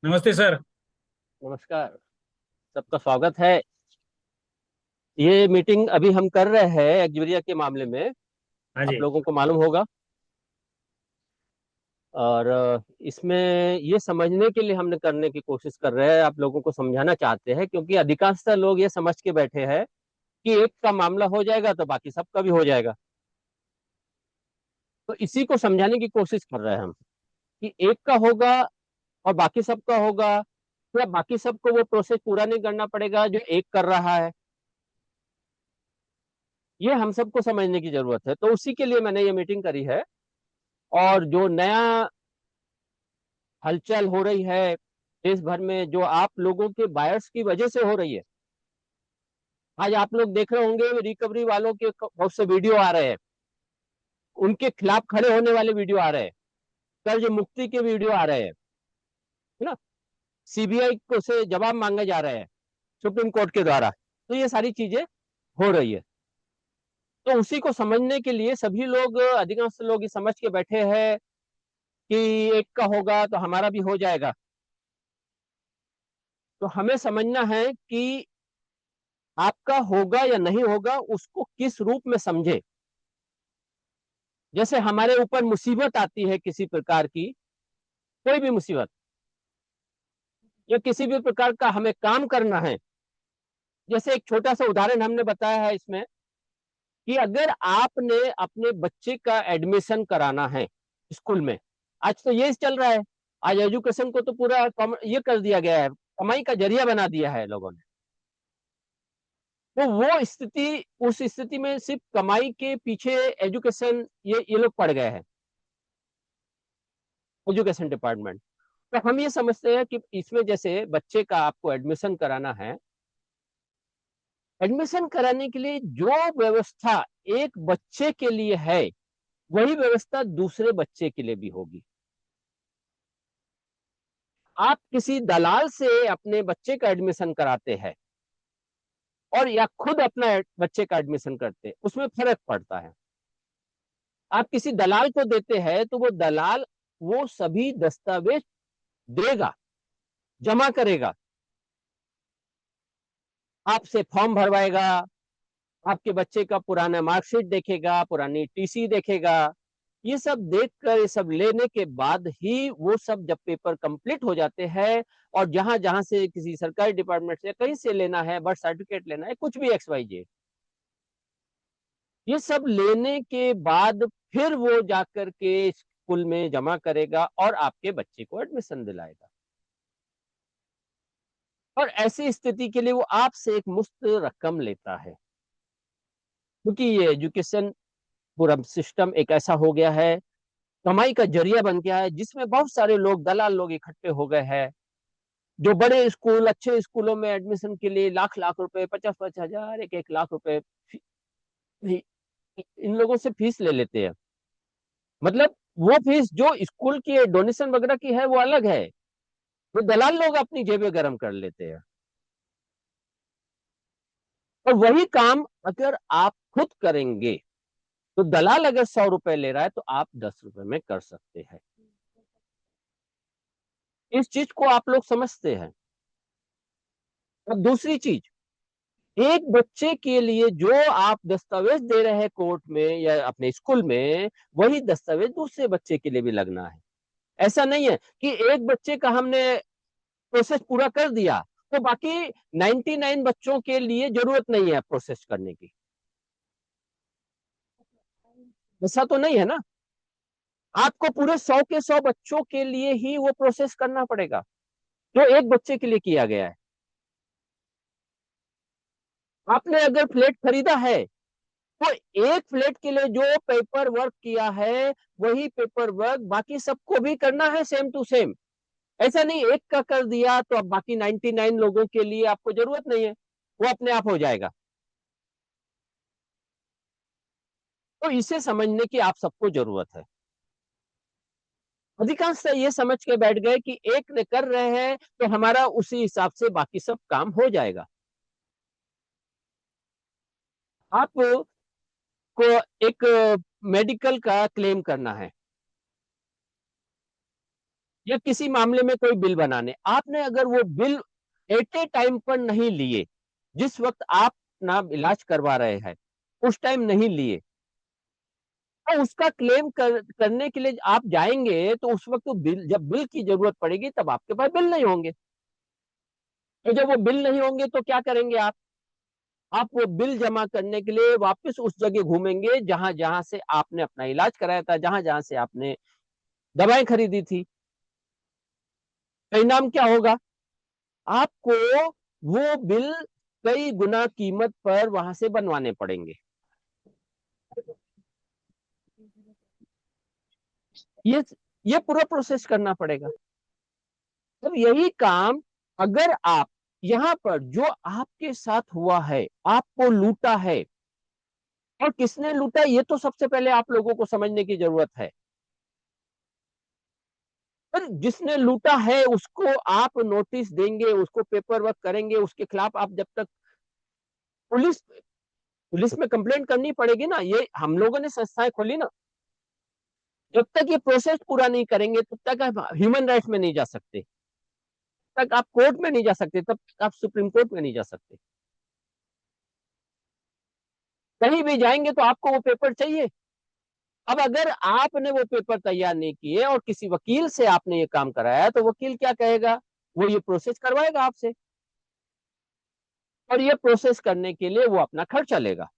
नमस्ते सर। नमस्कार। सबका स्वागत है। ये मीटिंग अभी हम कर रहे हैं एक्जुरिया के मामले में। हाँ आप जी। लोगों को मालूम होगा। और इसमें ये समझने के लिए हमने करने की कोशिश कर रहे हैं, आप लोगों को समझाना चाहते हैं, क्योंकि अधिकांशतः लोग ये समझ के बैठे हैं कि एक का मामला हो जाएगा तो बाकी सबका भी हो जाएगा। तो इसी को समझाने की कोशिश कर रहे हैं हम कि एक का होगा और बाकी सबका होगा, या बाकी सबको वो प्रोसेस पूरा नहीं करना पड़ेगा जो एक कर रहा है। ये हम सबको समझने की जरूरत है, तो उसी के लिए मैंने ये मीटिंग करी है। और जो नया हलचल हो रही है देश भर में, जो आप लोगों के बायर्स की वजह से हो रही है। आज आप लोग देख रहे होंगे रिकवरी वालों के बहुत से वीडियो आ रहे हैं, उनके खिलाफ खड़े होने वाले वीडियो आ रहे हैं, कर्ज मुक्ति के वीडियो आ रहे हैं, है ना। सीबीआई को से जवाब मांगे जा रहे हैं सुप्रीम कोर्ट के द्वारा। तो ये सारी चीजें हो रही है। तो उसी को समझने के लिए सभी लोग, अधिकांश लोग ये समझ के बैठे हैं कि एक का होगा तो हमारा भी हो जाएगा। तो हमें समझना है कि आपका होगा या नहीं होगा उसको किस रूप में समझे। जैसे हमारे ऊपर मुसीबत आती है किसी प्रकार की, कोई भी मुसीबत, या किसी भी प्रकार का हमें काम करना है। जैसे एक छोटा सा उदाहरण हमने बताया है इसमें, कि अगर आपने अपने बच्चे का एडमिशन कराना है स्कूल में। आज तो ये चल रहा है, आज एजुकेशन को तो पूरा ये कर दिया गया है, कमाई का जरिया बना दिया है लोगों ने। तो वो स्थिति, उस स्थिति में सिर्फ कमाई के पीछे एजुकेशन, ये लोग पड़ गए हैं, एजुकेशन डिपार्टमेंट। तो हम ये समझते हैं कि इसमें जैसे बच्चे का आपको एडमिशन कराना है, एडमिशन कराने के लिए जो व्यवस्था एक बच्चे के लिए है, वही व्यवस्था दूसरे बच्चे के लिए भी होगी। आप किसी दलाल से अपने बच्चे का एडमिशन कराते हैं और या खुद अपना बच्चे का एडमिशन करते हैं, उसमें फर्क पड़ता है। आप किसी दलाल को देते हैं तो वो दलाल वो सभी दस्तावेज देगा, जमा करेगा, आपसे फॉर्म भरवाएगा, आपके बच्चे का पुराना मार्कशीट देखेगा, पुरानी टीसी देखेगा। ये सब देखकर, ये सब लेने के बाद ही वो सब जब पेपर कंप्लीट हो जाते हैं, और जहां जहां से किसी सरकारी डिपार्टमेंट से कहीं से लेना है, बर्थ सर्टिफिकेट लेना है, कुछ भी एक्स वाई जेड, ये सब लेने के बाद फिर वो जाकर के स्कूल में जमा करेगा और आपके बच्चे को एडमिशन दिलाएगा। और ऐसी स्थिति के लिए वो आपसे एक मुफ्त रकम लेता है, क्योंकि ये एजुकेशन पूरा सिस्टम एक ऐसा हो गया है, कमाई का जरिया बन गया है, जिसमें बहुत सारे लोग, दलाल लोग इकट्ठे हो गए हैं, जो बड़े स्कूल, अच्छे स्कूलों में एडमिशन के लिए लाख लाख रुपए, 50-50 हजार, 1-1 लाख रुपए इन लोगों से फीस ले लेते हैं। मतलब वो फीस जो स्कूल की डोनेशन वगैरह की है वो अलग है, वो दलाल लोग अपनी जेबें गर्म कर लेते हैं। और वही काम अगर आप खुद करेंगे, तो दलाल अगर 100 रुपए ले रहा है तो आप 10 रुपए में कर सकते हैं। इस चीज को आप लोग समझते हैं। अब दूसरी चीज, एक बच्चे के लिए जो आप दस्तावेज दे रहे हैं कोर्ट में या अपने स्कूल में, वही दस्तावेज दूसरे बच्चे के लिए भी लगना है। ऐसा नहीं है कि एक बच्चे का हमने प्रोसेस पूरा कर दिया तो बाकी 99 बच्चों के लिए जरूरत नहीं है प्रोसेस करने की। ऐसा तो नहीं है ना। आपको पूरे 100 के 100 बच्चों के लिए ही वो प्रोसेस करना पड़ेगा जो एक बच्चे के लिए किया गया है। आपने अगर फ्लैट खरीदा है तो एक फ्लैट के लिए जो पेपर वर्क किया है, वही पेपर वर्क बाकी सबको भी करना है, सेम टू सेम। ऐसा नहीं एक का कर दिया तो अब बाकी 99 लोगों के लिए आपको जरूरत नहीं है, वो अपने आप हो जाएगा। तो इसे समझने की आप सबको जरूरत है। अधिकांश ये समझ के बैठ गए कि एक ने कर रहे हैं तो हमारा उसी हिसाब से बाकी सब काम हो जाएगा। आपको एक मेडिकल का क्लेम करना है, या किसी मामले में कोई बिल बनाने, आपने अगर वो बिल एट ए टाइम पर नहीं लिए, जिस वक्त आप अपना इलाज करवा रहे हैं उस टाइम नहीं लिए, तो उसका क्लेम करने के लिए आप जाएंगे तो उस वक्त तो बिल, जब बिल की जरूरत पड़ेगी तब आपके पास बिल नहीं होंगे। तो जब वो बिल नहीं होंगे तो क्या करेंगे आप वो बिल जमा करने के लिए वापस उस जगह घूमेंगे जहां जहां से आपने अपना इलाज कराया था, जहां जहां से आपने दवाएं खरीदी थी। परिणाम क्या होगा? आपको वो बिल कई गुना कीमत पर वहां से बनवाने पड़ेंगे। ये ये पूरा प्रोसेस करना पड़ेगा। तो यही काम अगर आप यहाँ पर जो आपके साथ हुआ है, आपको लूटा है, और किसने लूटा ये तो सबसे पहले आप लोगों को समझने की जरूरत है। पर जिसने लूटा है उसको आप नोटिस देंगे, उसको पेपर वर्क करेंगे, उसके खिलाफ आप जब तक पुलिस पुलिस में कंप्लेंट करनी पड़ेगी ना, ये हम लोगों ने संस्थाएं खोली ना, जब तक ये प्रोसेस पूरा नहीं करेंगे तब तक आप ह्यूमन राइट्स में नहीं जा सकते, तब तक आप कोर्ट में नहीं जा सकते, तब तक आप सुप्रीम कोर्ट में नहीं जा सकते। कहीं भी जाएंगे तो आपको वो पेपर चाहिए। अब अगर आपने वो पेपर तैयार नहीं किए और किसी वकील से आपने ये काम कराया तो वकील क्या कहेगा? वो ये प्रोसेस करवाएगा आपसे, और ये प्रोसेस करने के लिए वो अपना खर्चा लेगा।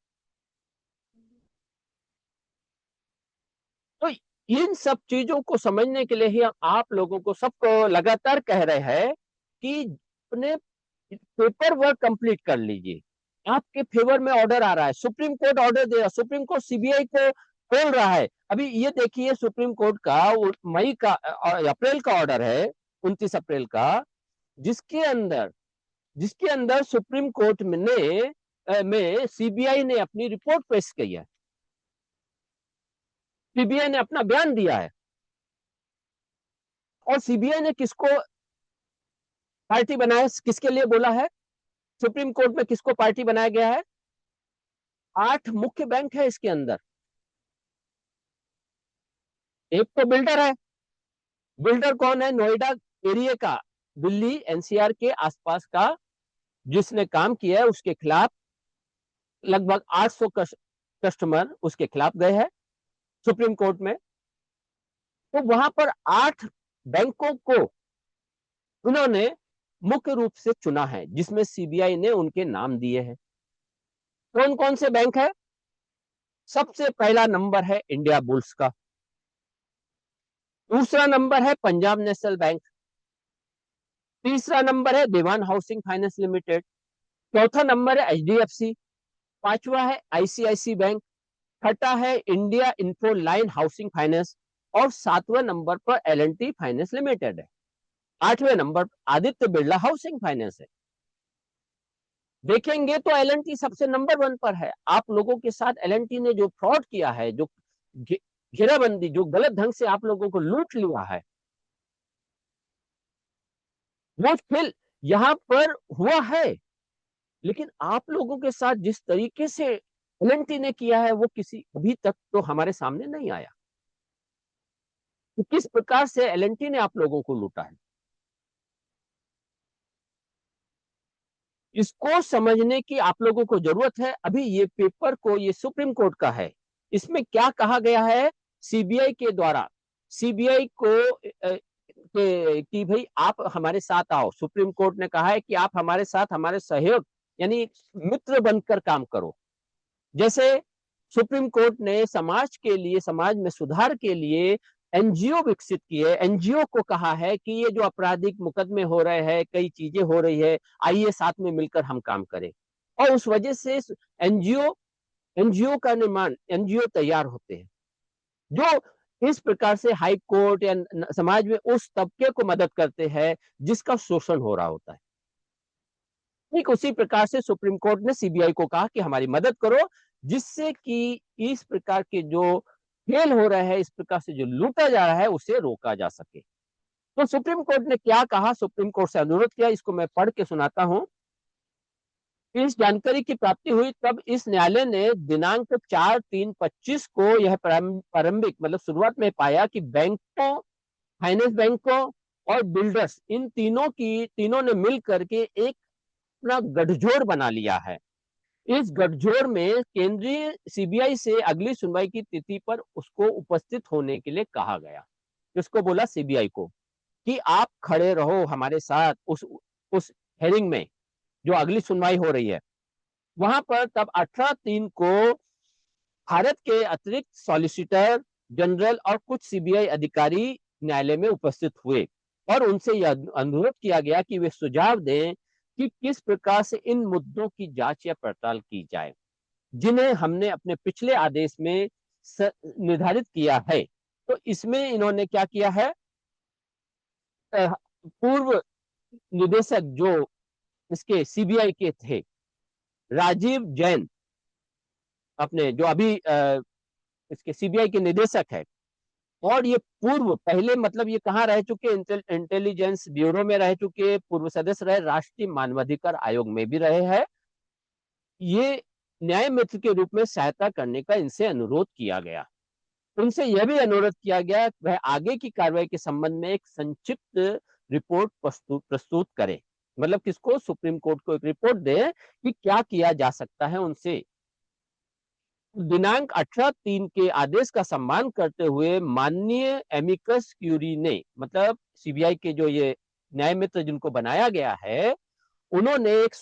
तो इन सब चीजों को समझने के लिए ही हम आप लोगों को सबको लगातार कह रहे हैं कि अपने पेपर वर्क कंप्लीट कर लीजिए। आपके फेवर में ऑर्डर आ रहा है, सुप्रीम कोर्ट ऑर्डर दे रहा, सुप्रीम कोर्ट सीबीआई को खोल रहा है। अभी ये देखिए सुप्रीम कोर्ट का मई का अप्रैल का ऑर्डर है, 29 अप्रैल का, जिसके अंदर जिसके अंदर सुप्रीम कोर्ट में सीबीआई ने अपनी रिपोर्ट पेश की है, सीबीआई ने अपना बयान दिया है। और सीबीआई ने किसको पार्टी बनाया, किसके लिए बोला है? सुप्रीम कोर्ट में किसको पार्टी बनाया गया है? 8 मुख्य बैंक है इसके अंदर। एक तो बिल्डर है। बिल्डर कौन है? नोएडा एरिया का, दिल्ली एनसीआर के आसपास का जिसने काम किया है उसके खिलाफ लगभग 800 कस्टमर उसके खिलाफ गए हैं सुप्रीम कोर्ट में। तो वहां पर 8 बैंकों को उन्होंने मुख्य रूप से चुना है, जिसमें सीबीआई ने उनके नाम दिए हैं। कौन कौन से बैंक है? सबसे पहला नंबर है इंडिया बुल्स का, दूसरा नंबर है पंजाब नेशनल बैंक, तीसरा नंबर है देवान हाउसिंग फाइनेंस लिमिटेड, चौथा नंबर है एचडीएफसी, पांचवा है आईसीआईसी बैंक, छठा है India info line housing finance, और सातवें नंबर पर एल&टी फाइनेंस लिमिटेड है। आठवें number Aditya Birla housing finance है। देखेंगे तो एल&टी सबसे नंबर 1 पर है। आप लोगों के साथ एल&टी ने जो फ्रॉड किया है, जो घेराबंदी, जो गलत ढंग से आप लोगों को लूट लिया है, वो फिर यहां पर हुआ है। लेकिन आप लोगों के साथ जिस तरीके से एल&टी ने किया है वो किसी अभी तक तो हमारे सामने नहीं आया कि किस प्रकार से एल&टी ने आप लोगों को लूटा है। इसको समझने की आप लोगों को जरूरत है। अभी ये पेपर को, ये सुप्रीम कोर्ट का है, इसमें क्या कहा गया है सीबीआई के द्वारा? सीबीआई को कि भाई आप हमारे साथ आओ। सुप्रीम कोर्ट ने कहा है कि आप हमारे साथ, हमारे सहयोग यानी मित्र बनकर काम करो। जैसे सुप्रीम कोर्ट ने समाज के लिए, समाज में सुधार के लिए एनजीओ विकसित किए, एनजीओ को कहा है कि ये जो आपराधिक मुकदमे हो रहे हैं, कई चीजें हो रही है, आइए साथ में मिलकर हम काम करें। और उस वजह से एनजीओ एनजीओ का निर्माण, एनजीओ तैयार होते हैं जो इस प्रकार से हाई कोर्ट या समाज में उस तबके को मदद करते हैं जिसका शोषण हो रहा होता है। ठीक उसी प्रकार से सुप्रीम कोर्ट ने सीबीआई को कहा कि हमारी मदद करो, जिससे कि इस प्रकार के जो खेल हो रहे हैं, इस प्रकार से जो लूटा जा रहा है, उसे रोका जा सके। तो सुप्रीम कोर्ट ने क्या कहा? सुप्रीम कोर्ट से अनुरोध किया, इसको मैं पढ़ के सुनाता हूं। इस जानकारी की प्राप्ति हुई तब इस न्यायालय ने दिनांक 4/3/25 को यह प्रारंभिक मतलब शुरुआत में पाया कि बैंकों, फाइनेंस बैंकों और बिल्डर्स, इन तीनों ने मिल करके एक अपना गठजोड़ बना लिया है। इस गठजोड़ में केंद्रीय सीबीआई से अगली सुनवाई की तिथि पर उसको उपस्थित होने के लिए कहा गया। किसको बोला? सीबीआई को, कि आप खड़े रहो हमारे साथ उस हेयरिंग में, जो अगली सुनवाई हो रही है वहां पर। तब 18/3 को भारत के अतिरिक्त सॉलिसिटर जनरल और कुछ सीबीआई अधिकारी न्यायालय में उपस्थित हुए और उनसे यह अनुरोध किया गया कि वे सुझाव दें कि किस प्रकार से इन मुद्दों की जांच या पड़ताल की जाए, जिन्हें हमने अपने पिछले आदेश में निर्धारित किया है। तो इसमें इन्होंने क्या किया है? पूर्व निदेशक जो इसके सीबीआई के थे, राजीव जैन, अपने जो अभी इसके सीबीआई के निदेशक है, और ये पूर्व पहले मतलब ये कहाँ रह चुके? इंटेलिजेंस ब्यूरो में रह चुके, पूर्व सदस्य रहे, राष्ट्रीय मानवाधिकार आयोग में भी रहे हैं। ये न्याय मित्र के रूप में सहायता करने का इनसे अनुरोध किया गया। उनसे यह भी अनुरोध किया गया वह आगे की कार्रवाई के संबंध में एक संक्षिप्त रिपोर्ट प्रस्तुत करे। मतलब किसको? सुप्रीम कोर्ट को एक रिपोर्ट दे कि क्या किया जा सकता है उनसे। दिनांक 18/3 के आदेश का सम्मान करते हुए माननीय एमिकस क्यूरी ने, मतलब सीबीआई के जो ये न्याय मित्र जिनको बनाया गया है, उन्होंने एक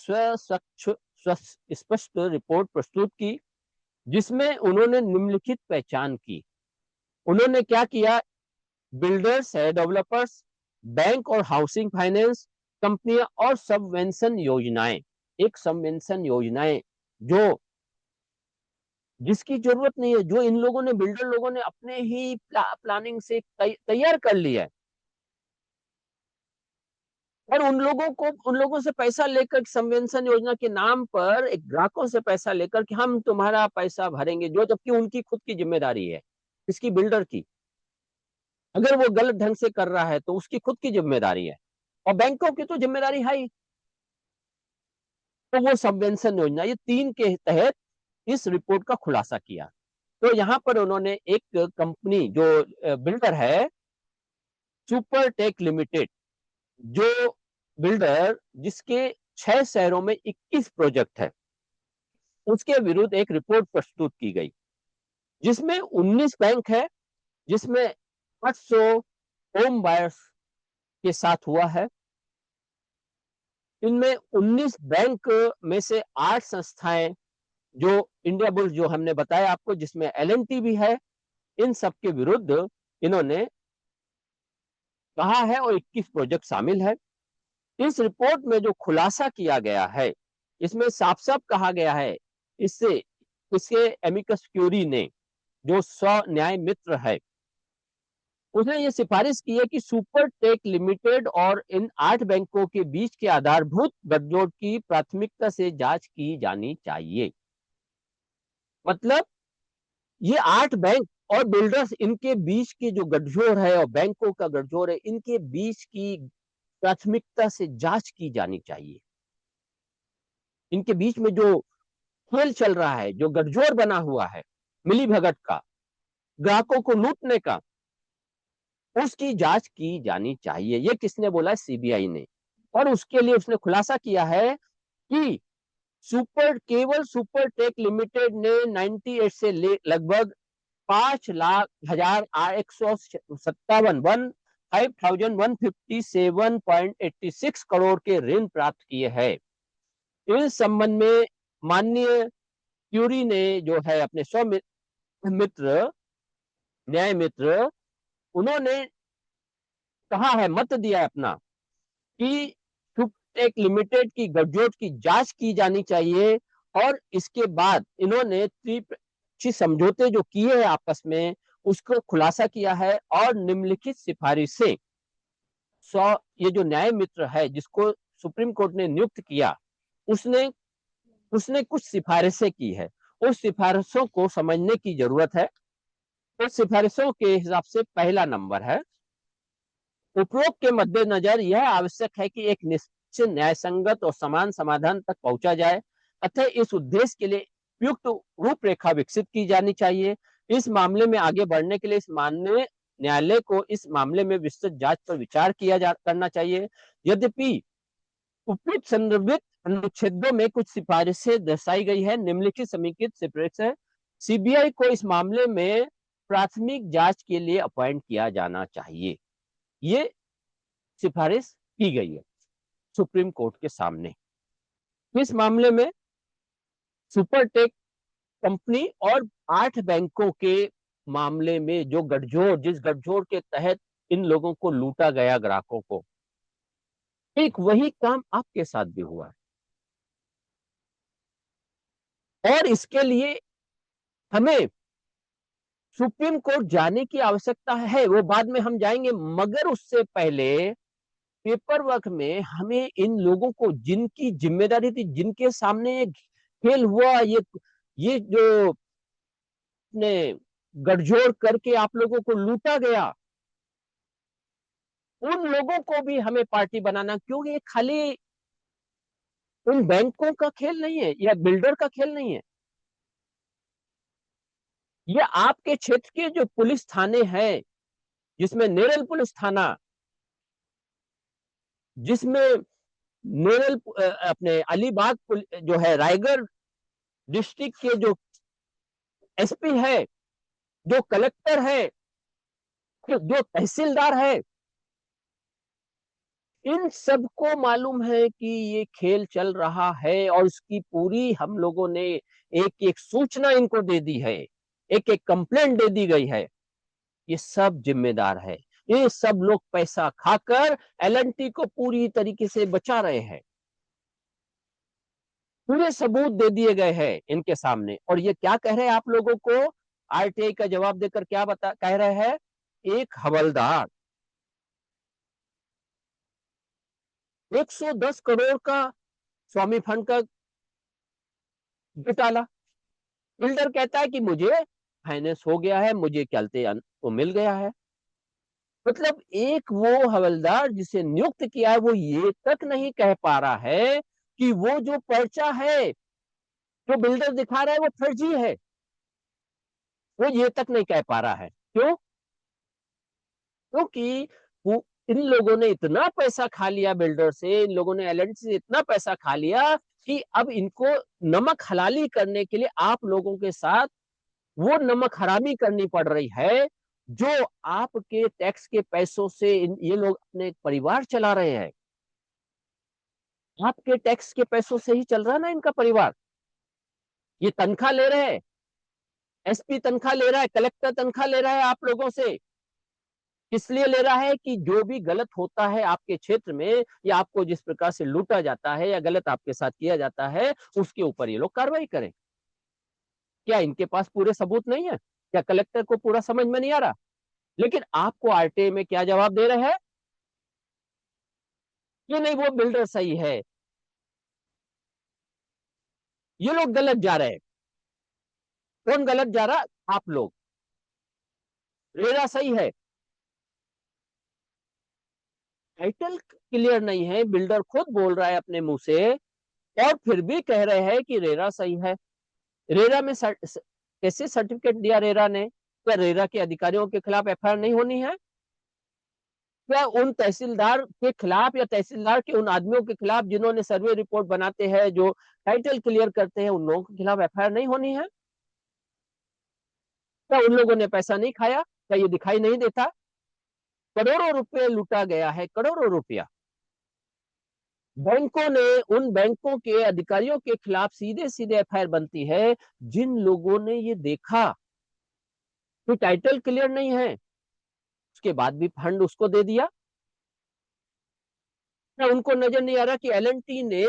स्पष्ट रिपोर्ट प्रस्तुत की, जिसमें उन्होंने निम्नलिखित पहचान की। उन्होंने क्या किया? बिल्डर्स है, डेवलपर्स, बैंक और हाउसिंग फाइनेंस कंपनियां और सबवेंशन योजनाएं, एक सबवेंशन योजनाएं जो जिसकी जरूरत नहीं है, जो इन लोगों ने, बिल्डर लोगों ने अपने ही प्लानिंग से तैयार कर लिया है, और उन लोगों से पैसा लेकर, सबवेंशन योजना के नाम पर एक ग्राहकों से पैसा लेकर कि हम तुम्हारा पैसा भरेंगे, जो जबकि उनकी खुद की जिम्मेदारी है, इसकी बिल्डर की। अगर वो गलत ढंग से कर रहा है तो उसकी खुद की जिम्मेदारी है, और बैंकों की तो जिम्मेदारी है ही। तो वो सबवेंशन योजना, ये 3 के तहत इस रिपोर्ट का खुलासा किया। तो यहां पर उन्होंने एक कंपनी जो बिल्डर है, सुपरटेक लिमिटेड, जो बिल्डर जिसके 6 शहरों में 21 प्रोजेक्ट है, उसके विरुद्ध एक रिपोर्ट प्रस्तुत की गई, जिसमें 19 बैंक है, जिसमें 800 होम बायर्स के साथ हुआ है। इनमें 19 बैंक में से 8 संस्थाएं, जो इंडिया बुल्स जो हमने बताया आपको, जिसमें एलएनटी भी है, इन सब के विरुद्ध इन्होंने कहा है, और 21 प्रोजेक्ट शामिल है। इस रिपोर्ट में जो खुलासा किया गया है, इसमें साफ साफ कहा गया है, इससे इसके एमिकस क्यूरी ने, जो स्व न्याय मित्र है, उसने ये सिफारिश की है कि सुपरटेक लिमिटेड और इन 8 बैंकों के बीच के आधारभूत गठजोड़ की प्राथमिकता से जांच की जानी चाहिए। मतलब ये 8 बैंक और बिल्डर्स, इनके बीच के जो गठजोड़ है और बैंकों का गठजोड़ है, इनके बीच की प्राथमिकता से जांच की जानी चाहिए। इनके बीच में जो खेल चल रहा है, जो गठजोड़ बना हुआ है मिलीभगत का, ग्राहकों को लूटने का, उसकी जांच की जानी चाहिए। ये किसने बोला? सीबीआई ने। और उसके लिए उसने खुलासा किया है कि केवल सुपरटेक लिमिटेड ने 98 से लगभग 5,01,157 5,157.86 करोड़ के ऋण प्राप्त किए हैं। इस संबंध में माननीय क्यूरी ने, जो है अपने मित्र, न्याय मित्र, उन्होंने कहा है, मत दिया है अपना, कि सुपटेक लिमिटेड की गठजोड़ की जांच की जानी चाहिए। और इसके बाद इन्होंने त्रिपक्षीय समझौते जो किए हैं आपस में, उसको खुलासा किया है, और निम्नलिखित सिफारिशें ये जो न्याय मित्र है जिसको सुप्रीम कोर्ट ने नियुक्त किया, उसने उसने कुछ सिफारिशें की है। उस सिफारिशों को समझने की जरूरत है। उस सिफारिशों के हिसाब से पहला नंबर है, उपरोक्त के मद्देनजर यह आवश्यक है कि एक निश्चित न्यायसंगत और समान समाधान तक पहुंचा जाए, अतः इस उद्देश्य के लिए उपयुक्त रूपरेखा विकसित की जानी चाहिए। इस मामले में आगे बढ़ने के लिए इस माननीय न्यायालय को इस मामले में विस्तृत जांच पर विचार करना चाहिए। यद्यपि उपयुक्त संदर्भित अनुच्छेदों में कुछ सिफारिशें दर्शाई गई है, निम्नलिखित समेकित सिफारिश है। सीबीआई को इस मामले में प्राथमिक जांच के लिए अपॉइंट किया जाना चाहिए। ये सिफारिश की गई है सुप्रीम कोर्ट के सामने। इस मामले में सुपरटेक कंपनी और 8 बैंकों के मामले में जो गठजोड़, जिस गठजोड़ के तहत इन लोगों को लूटा गया, ग्राहकों को, एक वही काम आपके साथ भी हुआ है और इसके लिए हमें सुप्रीम कोर्ट जाने की आवश्यकता है, वो बाद में हम जाएंगे, मगर उससे पहले पेपर वर्क में हमें इन लोगों को, जिनकी जिम्मेदारी थी, जिनके सामने खेल हुआ, ये जो ने गठजोड़ करके आप लोगों को लूटा गया, उन लोगों को भी हमें पार्टी बनाना, क्योंकि ये खाली उन बैंकों का खेल नहीं है या बिल्डर का खेल नहीं है। ये आपके क्षेत्र के जो पुलिस थाने हैं, जिसमें नेरल पुलिस थाना, जिसमें नेरल अपने अलीबाग जो है, रायगढ़ डिस्ट्रिक्ट के जो एसपी है, जो कलेक्टर है, जो तहसीलदार है, इन सबको मालूम है कि ये खेल चल रहा है और इसकी पूरी हम लोगों ने एक एक सूचना इनको दे दी है, एक एक कंप्लेंट दे दी गई है। ये सब जिम्मेदार है। ये सब लोग पैसा खाकर एलएनटी को पूरी तरीके से बचा रहे हैं। पूरे सबूत दे दिए गए हैं इनके सामने और ये क्या कह रहे हैं आप लोगों को? आरटीआई का जवाब देकर क्या कह रहे हैं? एक हवलदार 110 करोड़ का स्वामी फंड का घोटाला, बिल्डर कहता है कि मुझे फाइनेंस हो गया है, मुझे चलते तो मिल गया है। मतलब एक वो हवलदार जिसे नियुक्त किया है, वो ये तक नहीं कह पा रहा है कि वो जो पर्चा है, जो बिल्डर दिखा रहा है, वो फर्जी है। वो ये तक नहीं कह पा रहा है। क्यों? क्योंकि वो, इन लोगों ने इतना पैसा खा लिया बिल्डर से, इन लोगों ने एलएनटी से इतना पैसा खा लिया कि अब इनको नमक हलाली करने के लिए आप लोगों के साथ वो नमक हरामी करनी पड़ रही है, जो आपके टैक्स के पैसों से ये लोग अपने परिवार चला रहे हैं। आपके टैक्स के पैसों से ही चल रहा है ना इनका परिवार। ये तनख्वाह ले रहे हैं, एसपी तनख्वाह ले रहा है, कलेक्टर तनख्वाह ले रहा है आप लोगों से। किस लिए ले रहा है? कि जो भी गलत होता है आपके क्षेत्र में, या आपको जिस प्रकार से लूटा जाता है या गलत आपके साथ किया जाता है, उसके ऊपर ये लोग कार्रवाई करें। क्या इनके पास पूरे सबूत नहीं है? क्या कलेक्टर को पूरा समझ में नहीं आ रहा? लेकिन आपको आरटीआई में क्या जवाब दे रहे हैं? कि नहीं, वो बिल्डर सही है, ये लोग गलत जा रहे हैं। कौन गलत जा रहा? आप लोग। रेरा सही है, टाइटल क्लियर नहीं है, बिल्डर खुद बोल रहा है अपने मुंह से, और फिर भी कह रहे हैं कि रेरा सही है। रेरा में कैसे सर्टिफिकेट दिया रेरा ने? क्या रेरा के अधिकारियों के खिलाफ एफआईआर नहीं होनी है? क्या उन तहसीलदार के खिलाफ या तहसीलदार के उन आदमियों के खिलाफ जिन्होंने सर्वे रिपोर्ट बनाते हैं, जो टाइटल क्लियर करते हैं, उन लोगों के खिलाफ एफआईआर नहीं होनी है? क्या उन लोगों ने पैसा नहीं खाया? क्या ये दिखाई नहीं देता? करोड़ों रुपए लूटा गया है, करोड़ों रुपया। बैंकों ने, उन बैंकों के अधिकारियों के खिलाफ सीधे सीधे एफआईआर बनती है जिन लोगों ने ये देखा कि टाइटल क्लियर नहीं है, उसके बाद भी फंड उसको दे दिया। क्या उनको नजर नहीं आ रहा कि एलएनटी ने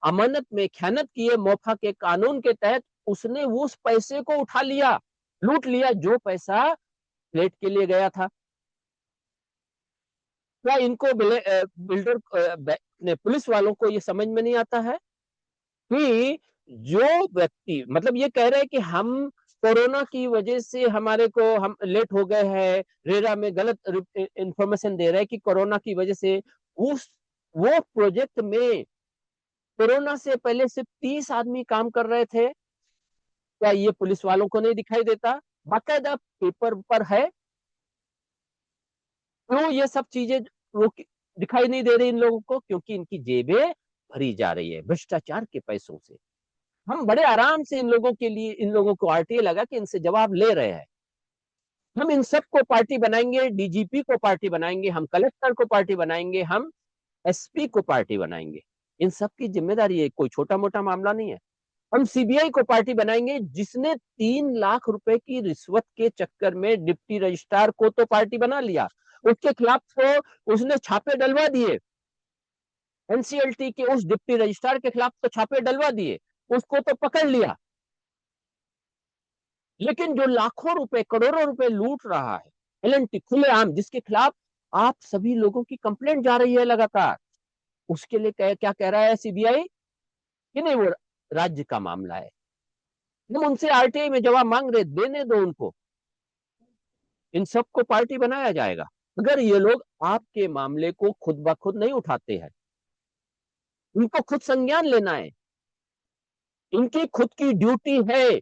अमानत में खयानत की है? मौफा के कानून के तहत उसने उस पैसे को उठा लिया, लूट लिया, जो पैसा फ्लैट के लिए गया था। क्या इनको बिल्डर ने, पुलिस वालों को ये समझ में नहीं आता है कि जो व्यक्ति, मतलब ये कह रहे हैं कि हम कोरोना की वजह से हमारे को, हम लेट हो गए हैं, रेरा में गलत इंफॉर्मेशन दे रहे हैं कि कोरोना की वजह से उस वो प्रोजेक्ट में कोरोना से पहले सिर्फ 30 आदमी काम कर रहे थे। क्या ये पुलिस वालों को नहीं दिखाई देता? बाकायदा पेपर पर है। क्यों ये सब चीजें दिखाई नहीं दे रही इन लोगों को? क्योंकि इनकी जेबें भरी जा रही है भ्रष्टाचार के पैसों से। हम बड़े आराम से इन लोगों के लिए, इन लोगों को आरटीए लगा के इनसे जवाब ले रहे हैं। हम इन सबको पार्टी बनाएंगे, डीजीपी को पार्टी बनाएंगे, हम कलेक्टर को पार्टी बनाएंगे, हम एसपी को पार्टी बनाएंगे। इन सब की जिम्मेदारी है, कोई छोटा मोटा मामला नहीं है। हम सीबीआई को पार्टी बनाएंगे, जिसने 3 लाख रुपए की रिश्वत के चक्कर में डिप्टी रजिस्ट्रार को तो पार्टी बना लिया, उसके खिलाफ तो उसने छापे डलवा दिए, एनसीएलटी के उस डिप्टी रजिस्ट्रार के खिलाफ तो छापे डलवा दिए, उसको तो पकड़ लिया। लेकिन जो लाखों रुपए करोड़ों रुपए लूट रहा है एलएनटी खुलेआम, जिसके खिलाफ आप सभी लोगों की कंप्लेंट जा रही है लगातार, उसके लिए क्या कह रहा है सीबीआई कि नहीं वो राज्य का मामला है, हम उनसे आरटीआई में जवाब मांग रहे, देने दो उनको। इन सबको पार्टी बनाया जाएगा अगर ये लोग आपके मामले को खुद ब खुद नहीं उठाते हैं। उनको खुद संज्ञान लेना है, इनकी खुद की ड्यूटी है।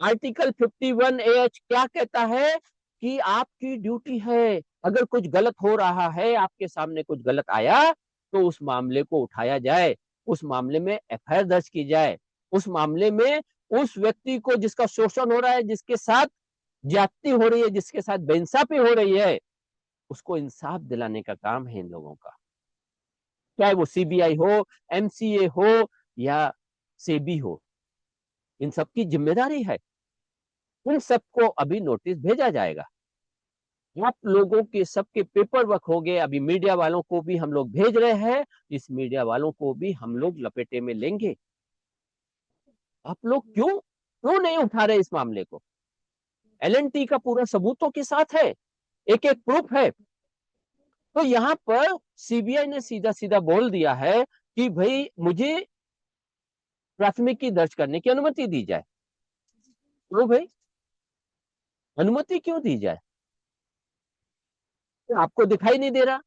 आर्टिकल 51 क्या कहता है कि आपकी ड्यूटी है, अगर कुछ गलत हो रहा है, आपके सामने कुछ गलत आया, तो उस मामले को उठाया जाए, उस मामले में एफआईआर दर्ज की जाए, उस मामले में उस व्यक्ति को जिसका शोषण हो रहा है, जिसके साथ ज्यादती हो रही है, जिसके साथ बेइंसाफी हो रही है, उसको इंसाफ दिलाने का काम है इन लोगों का। चाहे वो सीबीआई हो, एमसीए हो या सेबी हो, इन सबकी जिम्मेदारी है। उन सबको अभी नोटिस भेजा जाएगा। आप लोगों के सबके पेपर वर्क हो गए, अभी मीडिया वालों को भी हम लोग भेज रहे हैं, इस मीडिया वालों को भी हम लोग लपेटे में लेंगे। आप लोग क्यों क्यों नहीं उठा रहे इस मामले को? एलएनटी का पूरा सबूतों के साथ है, एक एक प्रूफ है। तो यहां पर सीबीआई ने सीधा सीधा बोल दिया है कि भाई मुझे प्राथमिकी दर्ज करने की अनुमति दी जाए। तो भाई अनुमति क्यों दी जाए? तो आपको दिखाई नहीं दे रहा?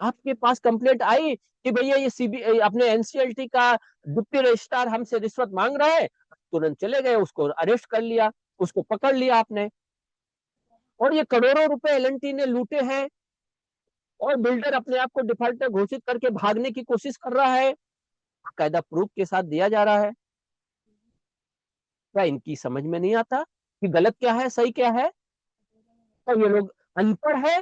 आपके पास कंप्लेंट आई कि भैया ये सीबीआई अपने एनसीएलटी का डिप्टी रजिस्ट्रार हमसे रिश्वत मांग रहा है, तुरंत चले गए, उसको अरेस्ट कर लिया, उसको पकड़ लिया आपने। और ये करोड़ों रुपए एलएनटी ने लूटे हैं, और बिल्डर अपने आप को डिफॉल्टर घोषित करके भागने की कोशिश कर रहा है, कायदा प्रूफ के साथ दिया जा रहा है। क्या इनकी समझ में नहीं आता कि गलत क्या है सही क्या है? तो ये लोग अनपढ़ है,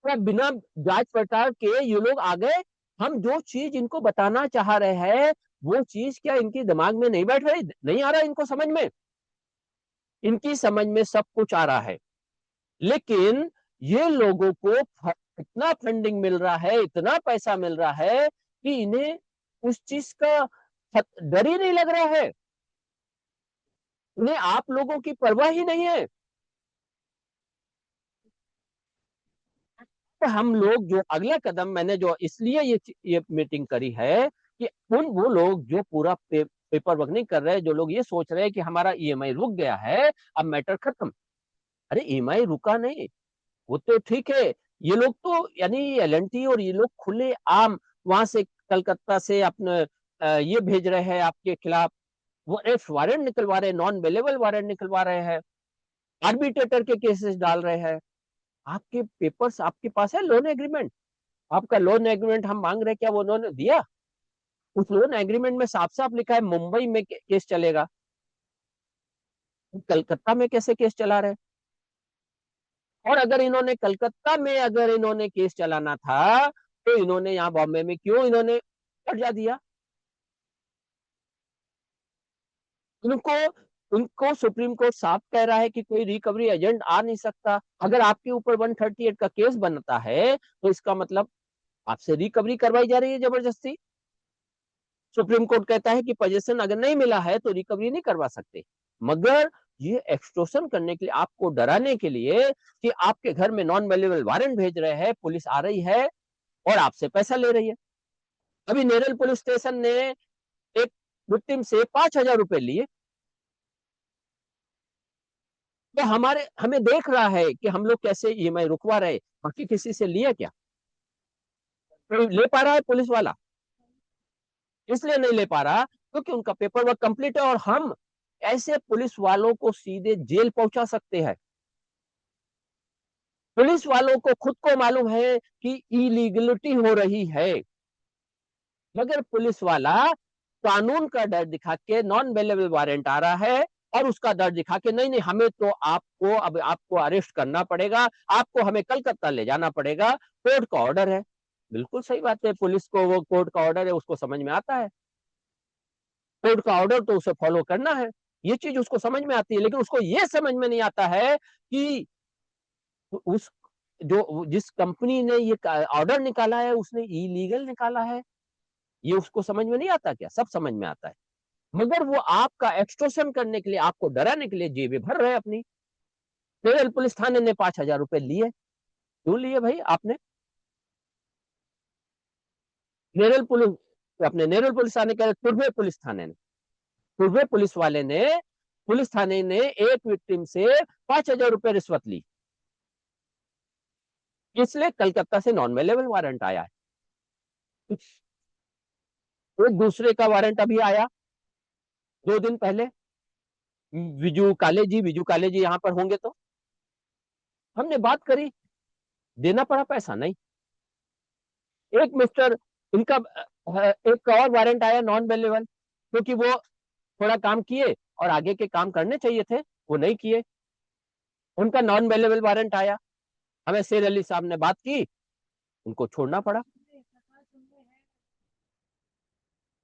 क्या बिना जांच पड़ताल के ये लोग आ गए? हम जो चीज इनको बताना चाह रहे हैं वो चीज क्या इनके दिमाग में नहीं बैठ रही, नहीं आ रहा इनको समझ में? इनकी समझ में सब कुछ आ रहा है, लेकिन ये लोगों को इतना फंडिंग मिल रहा है, इतना पैसा मिल रहा है कि इन्हें उस चीज का डर ही नहीं लग रहा है, इन्हें आप लोगों की परवाह ही नहीं है। तो हम लोग जो अगला कदम, मैंने जो इसलिए ये मीटिंग करी है कि वो लोग जो पूरा पेपर वर्क नहीं कर रहे, जो लोग ये सोच रहे हैं कि हमारा ईएमआई रुक गया है, अब मैटर खत्म। अरे ईएमआई रुका नहीं, वो तो ठीक है। ये लोग तो यानी एलएनटी और ये लोग खुले आम वहां से कलकत्ता से अपने ये भेज रहे हैं आपके खिलाफ, वो एफ वारंट निकलवा रहे हैं, नॉन अवेलेबल वारंट निकलवा रहे हैं, आर्बिट्रेटर के केसेस डाल रहे हैं। आपके पेपर्स आपके पास है, लोन एग्रीमेंट, आपका लोन एग्रीमेंट हम मांग रहे हैं, क्या वो उन्होंने दिया? उस लोन एग्रीमेंट में साफ साफ लिखा है मुंबई में केस चलेगा, कलकत्ता में कैसे केस चला रहे? और अगर इन्होंने कलकत्ता में अगर इन्होंने केस चलाना था, तो इन्होंने यहाँ बॉम्बे में क्यों इन्होंने कर्जा दिया? उनको उनको सुप्रीम कोर्ट साफ कह रहा है कि कोई रिकवरी एजेंट आ नहीं सकता। अगर आपके ऊपर 138 का केस बनता है तो इसका मतलब आपसे रिकवरी करवाई जा रही है जबरदस्ती। सुप्रीम कोर्ट कहता है कि पोजीशन अगर नहीं मिला है तो रिकवरी नहीं करवा सकते, मगर ये एक्सटॉर्शन करने के लिए, आपको डराने के लिए कि आपके घर में नॉन अवेलेबल वारंट भेज रहे हैं, पुलिस आ रही है और आपसे पैसा ले रही है। अभी नेरल पुलिस स्टेशन ने एक विक्टिम से 5,000 रुपए लिए, तो हमें देख रहा है कि हम लोग कैसे ईएमआई रुकवा रहे, बाकी किसी से लिया क्या? तो ले पा रहा है पुलिस वाला, इसलिए नहीं ले पा रहा क्योंकि उनका पेपर वर्क कंप्लीट है, और हम ऐसे पुलिस वालों को सीधे जेल पहुंचा सकते हैं। पुलिस वालों को खुद को मालूम है कि इलीगलिटी हो रही है, मगर पुलिस वाला कानून का डर दिखा के नॉन अवेलेबल वारंट आ रहा है और उसका डर दिखा के नहीं नहीं हमें तो आपको अब आपको अरेस्ट करना पड़ेगा, आपको हमें कलकत्ता ले जाना पड़ेगा, कोर्ट का ऑर्डर है। बिल्कुल सही बात है, पुलिस को वो कोर्ट का ऑर्डर है उसको समझ में आता है, कोर्ट का ऑर्डर तो उसे फॉलो करना है, ये चीज उसको समझ में आती है। लेकिन उसको ये समझ में नहीं आता है कि उस जो जिस कंपनी ने ये ऑर्डर निकाला है उसने इलीगल निकाला है, ये उसको समझ में नहीं आता क्या? सब समझ में आता है, मगर वो आपका एक्सटॉर्शन करने के लिए, आपको डराने के लिए जेबें भर रहे हैं अपनी। नेरल पुलिस थाने ने 5,000 रुपए लिए, क्यों लिए भाई आपने? नेरल पुलिस अपने नेरल पुलिस थाने के तुर्भे पुलिस थाने ने, तुर्भे पुलिस वाले ने, पुलिस थाने ने एक विक्टिम से 5,000 रुपए रिश्वत ली, इसलिए कलकत्ता से नॉन अवेलेबल वारंट आया है। एक दूसरे का वारंट अभी आया 2 दिन पहले, विजू काले जी यहाँ पर होंगे तो हमने बात करी, देना पड़ा पैसा नहीं। एक मिस्टर इनका एक और वारंट आया नॉन अवेलेबल, क्योंकि वो थोड़ा काम किए और आगे के काम करने चाहिए थे वो नहीं किए, उनका नॉन अवेलेबल वारंट आया। हमें शेर अली साहब ने बात की, उनको छोड़ना पड़ा।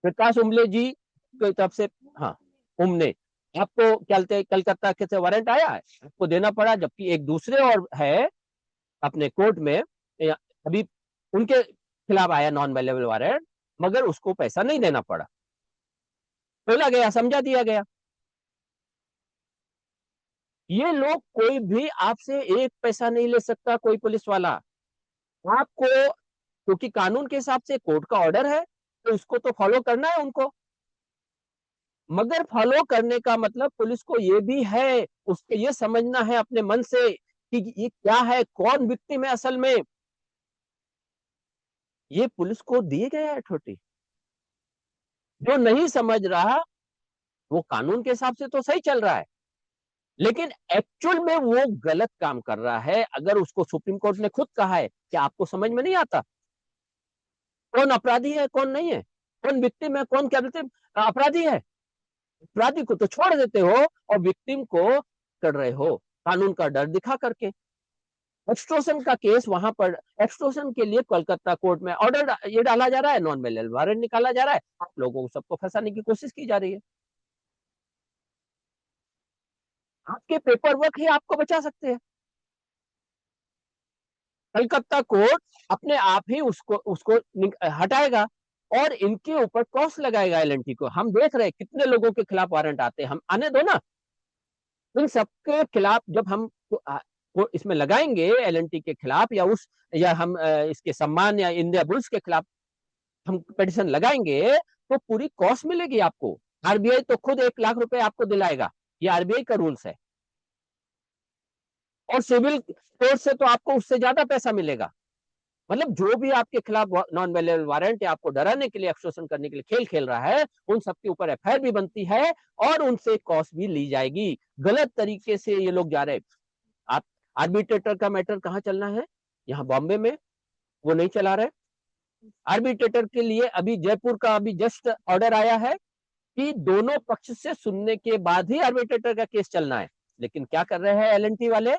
प्रकाश उमले जी की तरफ से, हाँ उमने, आपको क्या कहते हैं कलकत्ता के से वारंट आया है, आपको देना पड़ा, जबकि एक दूसरे और है अपने कोर्ट में अभी उनके खिलाफ आया नॉन अवेलेबल वारंट, मगर उसको पैसा नहीं देना पड़ा, बोला गया, समझा दिया गया। ये लोग कोई भी आपसे एक पैसा नहीं ले सकता, कोई पुलिस वाला आपको, क्योंकि कानून के हिसाब से कोर्ट का ऑर्डर है तो उसको तो फॉलो करना है उनको, मगर फॉलो करने का मतलब पुलिस को ये भी है, उसको ये समझना है अपने मन से कि ये क्या है, कौन विक्टिम है असल में, ये पुलिस को दिए गए अथॉरिटी। जो नहीं समझ रहा वो कानून के हिसाब से तो सही चल रहा है, लेकिन एक्चुअल में वो गलत काम कर रहा है। अगर उसको सुप्रीम कोर्ट ने खुद कहा है कि आपको समझ में नहीं आता कौन अपराधी है कौन नहीं है, कौन विक्टिम है कौन क्या बोलते अपराधी है, अपराधी को तो छोड़ देते हो और विक्टिम को कर रहे हो कानून का डर दिखा करके। एक्सटॉर्शन का केस वहां पर, एक्सटॉर्शन के लिए कोलकाता कोर्ट में ऑर्डर ये डाला जा रहा है, नॉन अवेलेबल वारंट निकाला जा रहा है, आप लोगों को सबको फंसाने की कोशिश की जा रही है। आपके पेपर वर्क ही आपको बचा सकते हैं। कलकत्ता कोर्ट अपने आप ही उसको उसको हटाएगा और इनके ऊपर कॉस्ट लगाएगा एलएनटी को। हम देख रहे हैं कितने लोगों के खिलाफ वारंट आते हैं, हम आने दो ना, इन सबके खिलाफ जब हम वो इसमें लगाएंगे एलएनटी के खिलाफ, या उस या हम इसके सम्मान या इंडिया बुल्स के खिलाफ हम पिटिशन लगाएंगे, तो पूरी कॉस्ट मिलेगी आपको। आरबीआई तो खुद 1 लाख रुपए आपको दिलाएगा, ये आरबीआई का रूल्स है, और सिविल कोर्ट से तो आपको उससे ज्यादा पैसा मिलेगा। मतलब जो भी आपके खिलाफ नॉन अवेलेबल वारंट या आपको डराने के लिए, एक्सटॉर्शन करने के लिए खेल खेल रहा है, उन सबके ऊपर एफआईआर भी बनती है और उनसे कॉस्ट भी ली जाएगी। गलत तरीके से ये लोग जा रहे हैं। आप आर्बिट्रेटर का मैटर कहाँ चलना है, यहाँ बॉम्बे में, वो नहीं चला रहे। आर्बिट्रेटर के लिए अभी जयपुर का अभी जस्ट ऑर्डर आया है कि दोनों पक्ष से सुनने के बाद ही आर्बिट्रेटर का केस चलना है। लेकिन क्या कर रहे हैं एलएनटी वाले,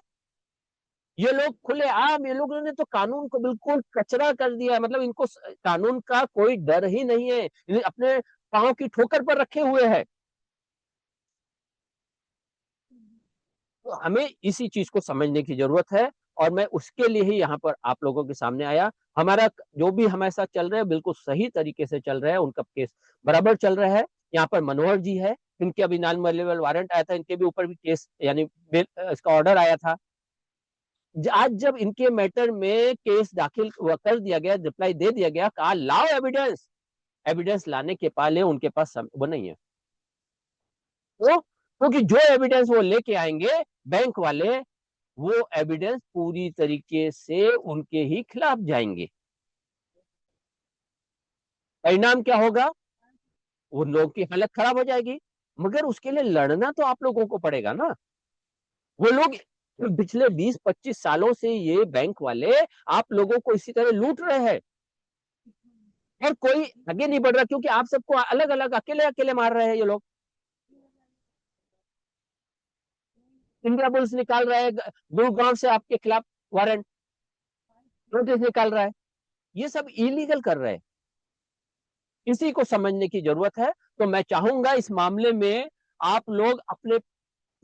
ये लोग खुले आम, ये लोगों ने तो कानून को बिल्कुल कचरा कर दिया है। मतलब इनको कानून का कोई डर ही नहीं है, अपने पांव की ठोकर पर रखे हुए हैं। तो हमें इसी चीज को समझने की जरूरत है, और मैं उसके लिए ही यहाँ पर आप लोगों के सामने आया। हमारा जो भी हमारे साथ चल रहा है बिल्कुल सही तरीके से चल रहा है, उनका केस बराबर चल रहा है। यहाँ पर मनोहर जी है, इनके अभी नॉन अवेलेबल वारंट आया था, इनके भी ऊपर भी केस यानी इसका ऑर्डर आया था। आज जब इनके मैटर में केस दाखिल कर दिया गया, रिप्लाई दे दिया गया, कहा लाओ एविडेंस, एविडेंस लाने के पहले उनके पास वो नहीं है। तो क्योंकि जो एविडेंस वो लेके आएंगे बैंक वाले, वो एविडेंस पूरी तरीके से उनके ही खिलाफ जाएंगे। परिणाम क्या होगा, उन लोगों की हालत खराब हो जाएगी। मगर उसके लिए लड़ना तो आप लोगों को पड़ेगा ना। वो लोग पिछले 20-25 सालों से ये बैंक वाले आप लोगों को इसी तरह लूट रहे हैं, और कोई आगे नहीं बढ़ रहा, क्योंकि आप सबको अलग अलग अकेले अकेले मार रहे हैं ये लोग। इंडिया पुलिस निकाल रहा है गुड़गांव से आपके खिलाफ वारंट, नोटिस निकाल रहा है। ये सब इलीगल कर रहे हैं, इसी को समझने की जरूरत है। तो मैं चाहूंगा इस मामले में आप लोग अपने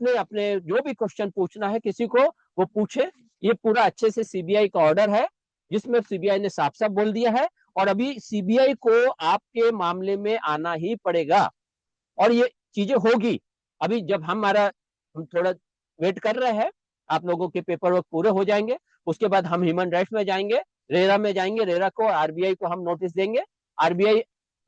अपने अपने जो भी क्वेश्चन पूछना है किसी को, वो पूछे। ये पूरा अच्छे से सीबीआई का ऑर्डर है, जिसमें सीबीआई ने साफ साफ बोल दिया है, और अभी सीबीआई को आपके मामले में आना ही पड़ेगा, और ये चीजें होगी। अभी जब हम थोड़ा वेट कर रहे हैं, आप लोगों के पेपर वर्क पूरे हो जाएंगे, उसके बाद हम ह्यूमन राइट्स में जाएंगे, रेरा में जाएंगे, रेरा को आरबीआई को हम नोटिस देंगे। आरबीआई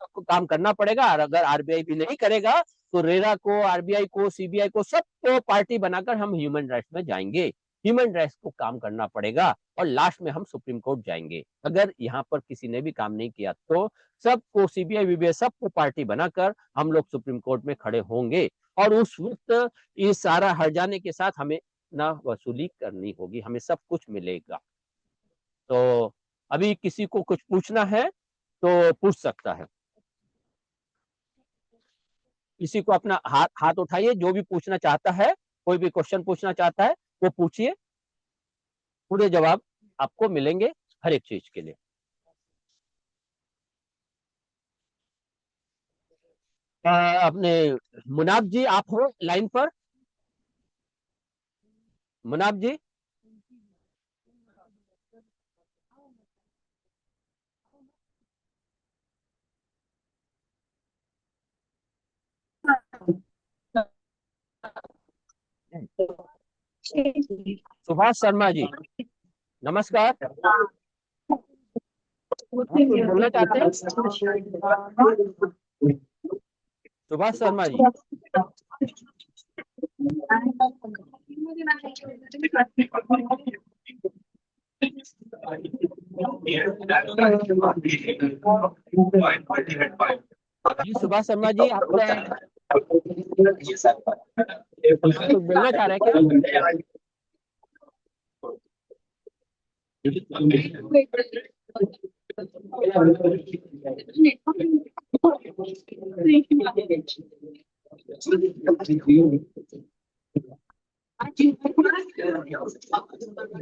को काम करना पड़ेगा, और अगर आरबीआई भी नहीं करेगा तो रेरा को, आरबीआई को, सीबीआई को, सबको पार्टी बनाकर हम ह्यूमन राइट्स में जाएंगे। ह्यूमन राइट्स को काम करना पड़ेगा, और लास्ट में हम सुप्रीम कोर्ट जाएंगे। अगर यहाँ पर किसी ने भी काम नहीं किया तो सबको, सीबीआई वीबीआई सबको पार्टी बनाकर हम लोग सुप्रीम कोर्ट में खड़े होंगे, और उस वक्त ये सारा हर्जाने के साथ हमें ना वसूली करनी होगी, हमें सब कुछ मिलेगा। तो अभी किसी को कुछ पूछना है तो पूछ सकता है। किसी को अपना हाथ हाथ उठाइए, जो भी पूछना चाहता है, कोई भी क्वेश्चन पूछना चाहता है वो पूछिए, पूरे जवाब आपको मिलेंगे हर एक चीज के लिए। अपने मुनाब जी, आप हो लाइन पर? मुनाब जी, सुभाष शर्मा जी, नमस्कार। आप कुछ बोलना चाहते हैं? सुभाष शर्मा जी। जी सुभाष शर्मा जी, आप कुछ बोलना चाह रहे हैं क्या?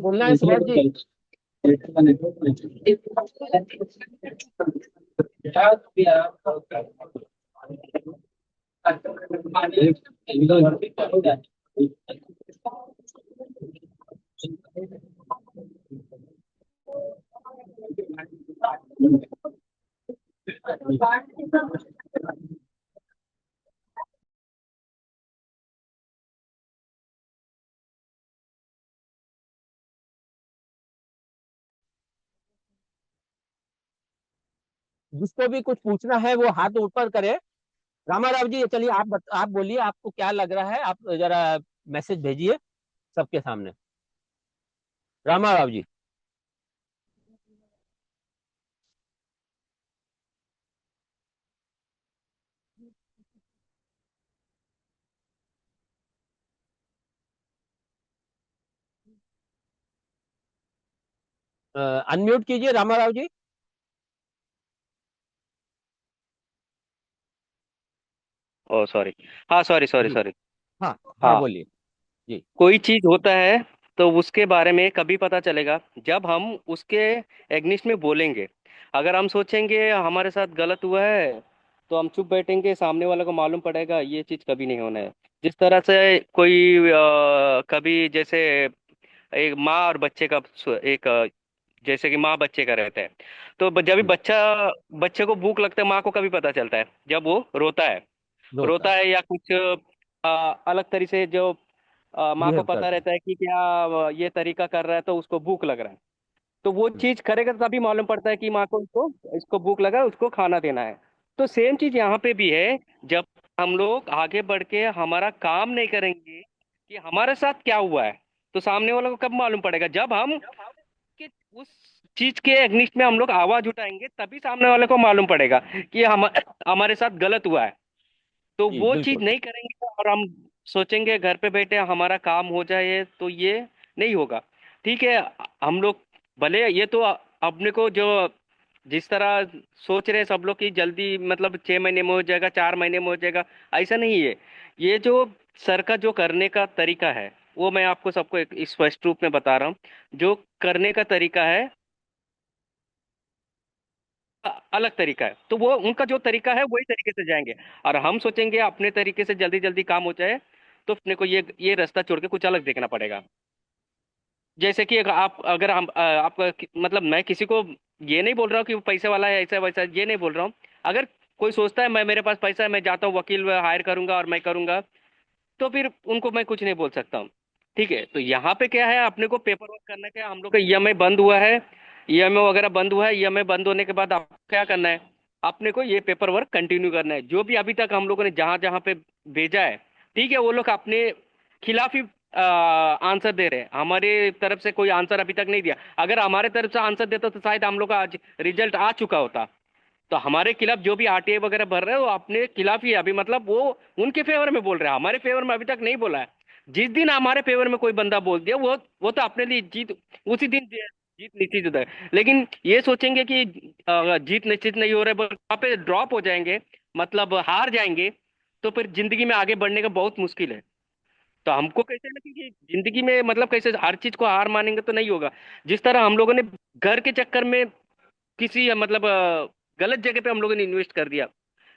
बोलना है सुभाष जी? जिसको भी कुछ पूछना है वो हाथ ऊपर करे। रामाराव जी, चलिए आप बोलिए, आपको क्या लग रहा है, आप जरा मैसेज भेजिए सबके सामने। रामाराव जी। अनम्यूट कीजिए रामाराव जी। ओ सॉरी। हाँ, सॉरी सॉरी जी। सॉरी। हाँ हाँ, हाँ, बोलिए। जी। कोई चीज होता है तो उसके बारे में कभी पता चलेगा जब हम उसके एग्निस्ट में बोलेंगे। अगर हम सोचेंगे हमारे साथ गलत हुआ है तो हम चुप बैठेंगे, सामने वाले को मालूम पड़ेगा, ये चीज कभी नहीं होना है। जिस तरह से कोई कभी जैसे एक माँ और बच्चे का एक जैसे कि माँ बच्चे का रहता है, तो जब भी हम्म, बच्चे को भूख लगता है, माँ को कभी पता चलता है जब वो रोता है। होता रोता है। है या कुछ अलग तरीके से जो माँ को बिहेव पता करता है। रहता है कि क्या ये तरीका कर रहा है तो उसको भूख लग रहा है, तो वो हम्म, चीज करेगा तभी मालूम पड़ता है कि माँ को इसको भूख लगा है, उसको खाना देना है। तो सेम चीज यहाँ पे भी है। जब हम लोग आगे बढ़ के हमारा काम नहीं करेंगे कि हमारे साथ क्या हुआ है, तो सामने वालों को कब मालूम पड़ेगा? जब हम कि उस चीज के अगेंस्ट में हम लोग आवाज उठाएंगे तभी सामने वाले को मालूम पड़ेगा कि हमारे साथ गलत हुआ है। तो जी वो चीज बिल्कुल। नहीं करेंगे और हम सोचेंगे घर पे बैठे हमारा काम हो जाए, तो ये नहीं होगा। ठीक है, हम लोग भले ये तो अपने को जो जिस तरह सोच रहे हैं सब लोग कि जल्दी मतलब 6 महीने में हो जाएगा, 4 महीने में हो जाएगा, ऐसा नहीं है। ये जो सर का जो करने का तरीका है, वो मैं आपको सबको एक स्पष्ट रूप में बता रहा हूँ। जो करने का तरीका है अलग तरीका है, तो वो उनका जो तरीका है वही तरीके से जाएंगे। और हम सोचेंगे अपने तरीके से जल्दी जल्दी काम हो जाए, तो अपने को ये रास्ता छोड़ के कुछ अलग देखना पड़ेगा। जैसे कि अगर हम आपका मतलब मैं किसी को ये नहीं बोल रहा हूँ कि वो पैसे वाला है ऐसा वैसा, ये नहीं बोल रहा हूँ। अगर कोई सोचता है मैं मेरे पास पैसा है मैं जाता हूँ वकील हायर करूंगा और मैं करूंगा, तो फिर उनको मैं कुछ नहीं बोल सकता हूँ। ठीक है, तो यहाँ पे क्या है, अपने को पेपर वर्क करना क्या है, हम लोग का ईएमआई बंद हुआ है, ईएमआई वगैरह बंद हुआ है। ईएमआई बंद होने के बाद आपको क्या करना है, अपने को ये पेपर वर्क कंटिन्यू करना है। जो भी अभी तक हम लोगों ने जहां जहां पे भेजा है, ठीक है, वो लोग अपने खिलाफ ही आंसर दे रहे हैं। हमारे तरफ से कोई आंसर अभी तक नहीं दिया। अगर हमारे तरफ से आंसर देता तो शायद हम लोग का आज रिजल्ट आ चुका होता। तो हमारे खिलाफ जो भी आरटीआई वगैरह भर रहे हैं वो अपने खिलाफ ही है अभी, मतलब वो उनके फेवर में बोल रहे हैं, हमारे फेवर में अभी तक नहीं बोला है। जिस दिन हमारे फेवर में कोई बंदा बोल दिया, वो तो अपने लिए जीत, उसी दिन जीत निश्चित है। लेकिन ये सोचेंगे कि जीत निश्चित नहीं हो रहा है, बस वहाँ पे ड्रॉप हो जाएंगे, मतलब हार जाएंगे, तो फिर जिंदगी में आगे बढ़ने का बहुत मुश्किल है। तो हमको कैसे ना कि जिंदगी में मतलब कैसे हर चीज को हार मानेंगे तो नहीं होगा। जिस तरह हम लोगों ने घर के चक्कर में किसी मतलब गलत जगह पे हम लोगों ने इन्वेस्ट कर दिया,